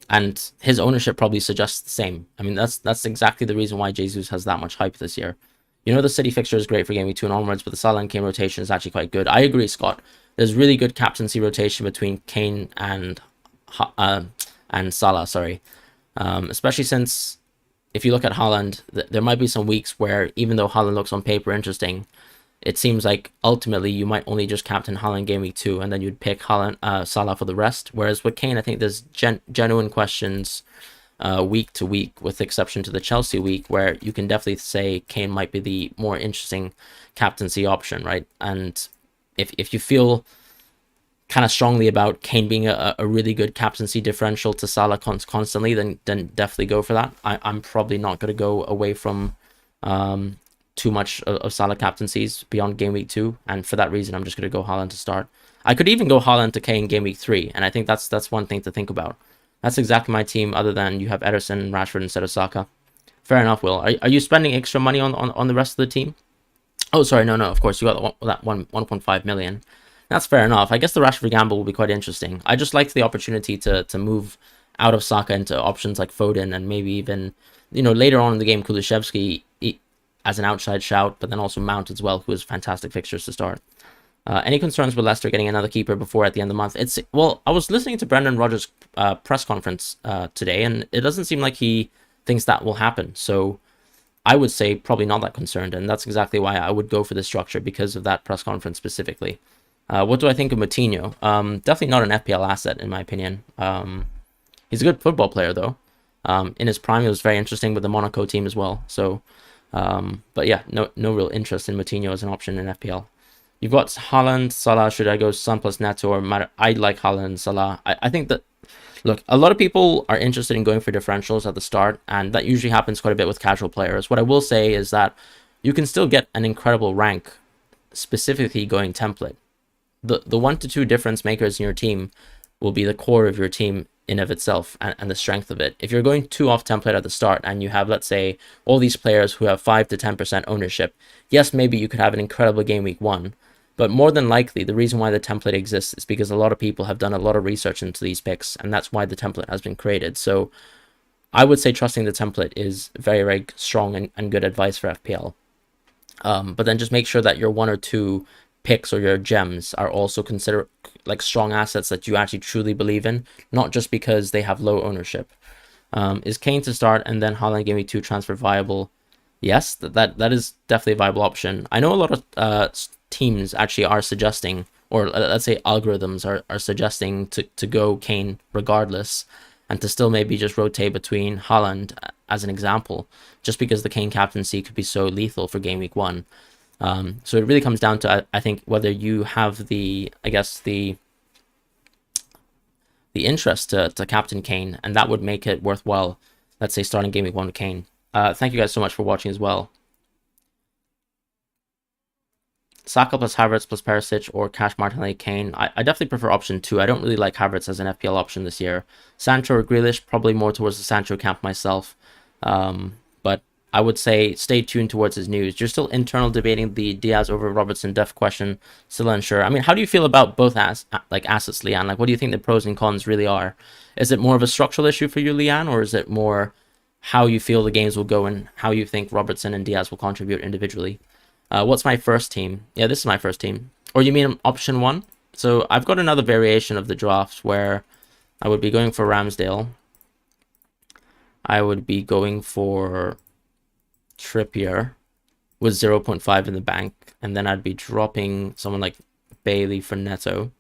And his ownership probably suggests the same. I mean, that's exactly the reason why Jesus has that much hype this year. You know, the City fixture is great for Game Week 2 and onwards, but the Salah and Kane rotation is actually quite good. I agree, Scott. There's really good captaincy rotation between Kane and Salah, sorry. Especially since if you look at Haaland, there might be some weeks where even though Haaland looks on paper interesting, it seems like ultimately you might only just captain Haaland game week 2 and then you'd pick Salah for the rest. Whereas with Kane, I think there's genuine questions week to week, with the exception to the Chelsea week, where you can definitely say Kane might be the more interesting captaincy option, right? And if you feel kind of strongly about Kane being a really good captaincy differential to Salah constantly, then definitely go for that. I'm probably not going to go away from too much of Salah captaincies beyond game week 2, and for that reason, I'm just going to go Haaland to start. I could even go Haaland to Kane game week 3, and I think that's one thing to think about. That's exactly my team, other than you have Ederson and Rashford instead of Saka. Fair enough, Will. Are you spending extra money on the rest of the team? Oh, sorry, no, of course, you got that 1.5 million. That's fair enough. I guess the Rashford gamble will be quite interesting. I just liked the opportunity to move out of Saka into options like Foden and maybe even, later on in the game, Kulusevski as an outside shout, but then also Mount as well, who has fantastic fixtures to start. Any concerns with Leicester getting another keeper before at the end of the month? Well, I was listening to Brendan Rodgers' press conference today, and it doesn't seem like he thinks that will happen. So I would say probably not that concerned, and that's exactly why I would go for this structure, because of that press conference specifically. What do I think of Moutinho? Definitely not an FPL asset, in my opinion. He's a good football player, though. In his prime, he was very interesting with the Monaco team as well. So, but yeah, no real interest in Moutinho as an option in FPL. You've got Haaland, Salah. Should I go Son plus Neto or matter? I like Haaland and Salah. I think that, look, a lot of people are interested in going for differentials at the start, and that usually happens quite a bit with casual players. What I will say is that you can still get an incredible rank specifically going template. The 1 to 2 difference makers in your team will be the core of your team in of itself and the strength of it. If you're going too off template at the start and you have, let's say, all these players who have 5 to 10% ownership, yes, maybe you could have an incredible game week 1, but more than likely, the reason why the template exists is because a lot of people have done a lot of research into these picks, and that's why the template has been created. So I would say trusting the template is very, very strong and good advice for FPL. But then just make sure that your 1 or 2 picks or your gems are also considered like strong assets that you actually truly believe in, not just because they have low ownership. Is Kane to start and then Haaland game week 2 transfer viable? Yes, that is definitely a viable option. I know a lot of teams actually are suggesting, or let's say algorithms are suggesting to go Kane regardless, and to still maybe just rotate between Haaland as an example, just because the Kane captaincy could be so lethal for game week 1. So it really comes down to, I think, whether you have the interest to captain Kane, and that would make it worthwhile, let's say, starting game week 1 with Kane. Thank you guys so much for watching as well. Saka plus Havertz plus Perisic or Cash Martinelli Kane. I definitely prefer option 2. I don't really like Havertz as an FPL option this year. Sancho or Grealish, probably more towards the Sancho camp myself. But I would say stay tuned towards his news. You're still internal debating the Diaz over Robertson def question. Still unsure. I mean, how do you feel about both assets, Leanne? Like, what do you think the pros and cons really are? Is it more of a structural issue for you, Leanne, or is it more how you feel the games will go and how you think Robertson and Diaz will contribute individually? What's my first team? Yeah, this is my first team. Or you mean option 1? So I've got another variation of the draft where I would be going for Ramsdale. I would be going for Trippier with 0.5 in the bank. And then I'd be dropping someone like Bailey for Neto.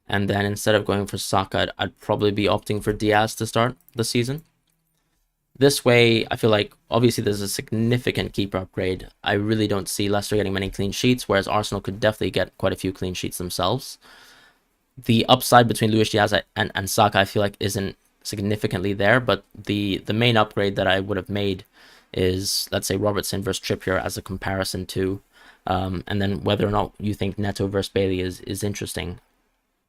And then instead of going for Saka, I'd probably be opting for Diaz to start the season. This way, I feel like, obviously, there's a significant keeper upgrade. I really don't see Leicester getting many clean sheets, whereas Arsenal could definitely get quite a few clean sheets themselves. The upside between Luis Diaz and Saka, I feel like, isn't significantly there, but the main upgrade that I would have made is, let's say, Robertson versus Trippier as a comparison to, and then whether or not you think Neto versus Bailey is interesting.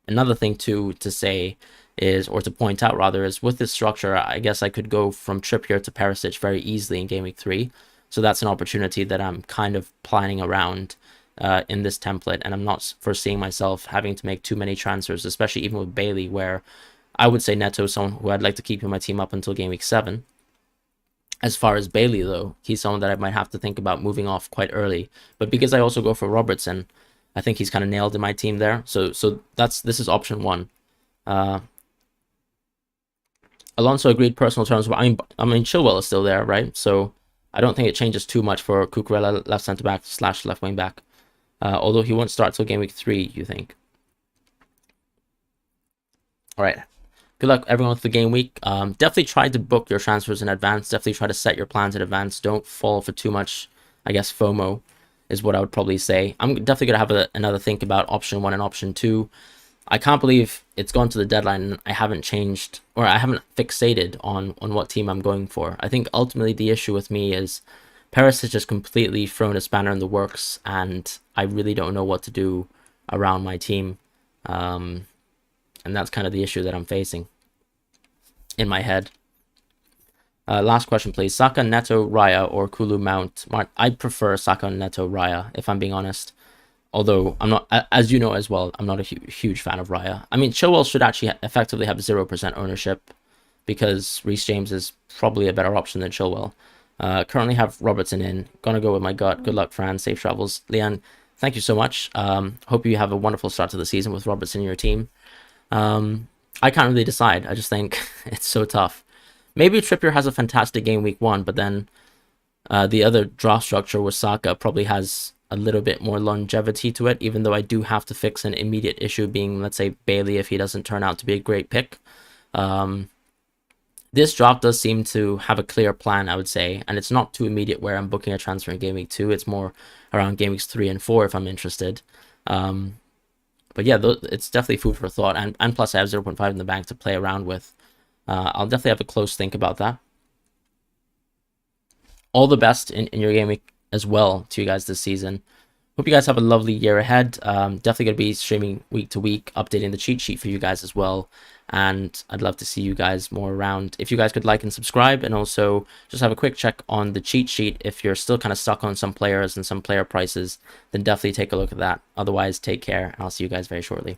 Another thing, to say is, or to point out rather, is with this structure, I guess I could go from Trippier to Perisic very easily in game week 3. So that's an opportunity that I'm kind of planning around in this template, and I'm not foreseeing myself having to make too many transfers, especially even with Bailey, where I would say Neto is someone who I'd like to keep in my team up until game week 7. As far as Bailey, though, he's someone that I might have to think about moving off quite early. But because I also go for Robertson, I think he's kind of nailed in my team there. So this is option 1. Alonso agreed personal terms. I mean, Chilwell is still there, right? So I don't think it changes too much for Cucurella, left centre back / left wing back. Although he won't start till game week 3, you think? All right. Good luck, everyone, with the game week. Definitely try to book your transfers in advance. Definitely try to set your plans in advance. Don't fall for too much, I guess, FOMO is what I would probably say. I'm definitely going to have another think about option 1 and option 2. I can't believe it's gone to the deadline and I haven't changed, or I haven't fixated on what team I'm going for. I think ultimately the issue with me is Paris has just completely thrown a spanner in the works, and I really don't know what to do around my team. And that's kind of the issue that I'm facing in my head. Last question, please. Saka, Neto, Raya, or Kulu, Mount? I prefer Saka, Neto, Raya, if I'm being honest. Although I'm not, as you know as well, I'm not a huge fan of Raya. I mean, Chilwell should actually effectively have 0% ownership because Reece James is probably a better option than Chilwell. Currently have Robertson in. Gonna go with my gut. Good luck, Fran. Safe travels. Leanne, thank you so much. Hope you have a wonderful start to the season with Robertson in your team. I can't really decide. I just think it's so tough. Maybe Trippier has a fantastic game week 1, but then the other draft structure with Saka probably has a little bit more longevity to it, even though I do have to fix an immediate issue being, let's say, Bailey if he doesn't turn out to be a great pick. This draft does seem to have a clear plan, I would say, and it's not too immediate where I'm booking a transfer in Game Week 2. It's more around Game Weeks 3 and 4 if I'm interested. But yeah, it's definitely food for thought, and plus I have 0.5 in the bank to play around with. I'll definitely have a close think about that. All the best in your game week as well to you guys this season. Hope you guys have a lovely year ahead. Definitely going to be streaming week to week, updating the cheat sheet for you guys as well. And I'd love to see you guys more around. If you guys could like and subscribe, and also just have a quick check on the cheat sheet. If you're still kind of stuck on some players and some player prices, then definitely take a look at that. Otherwise, take care, and I'll see you guys very shortly.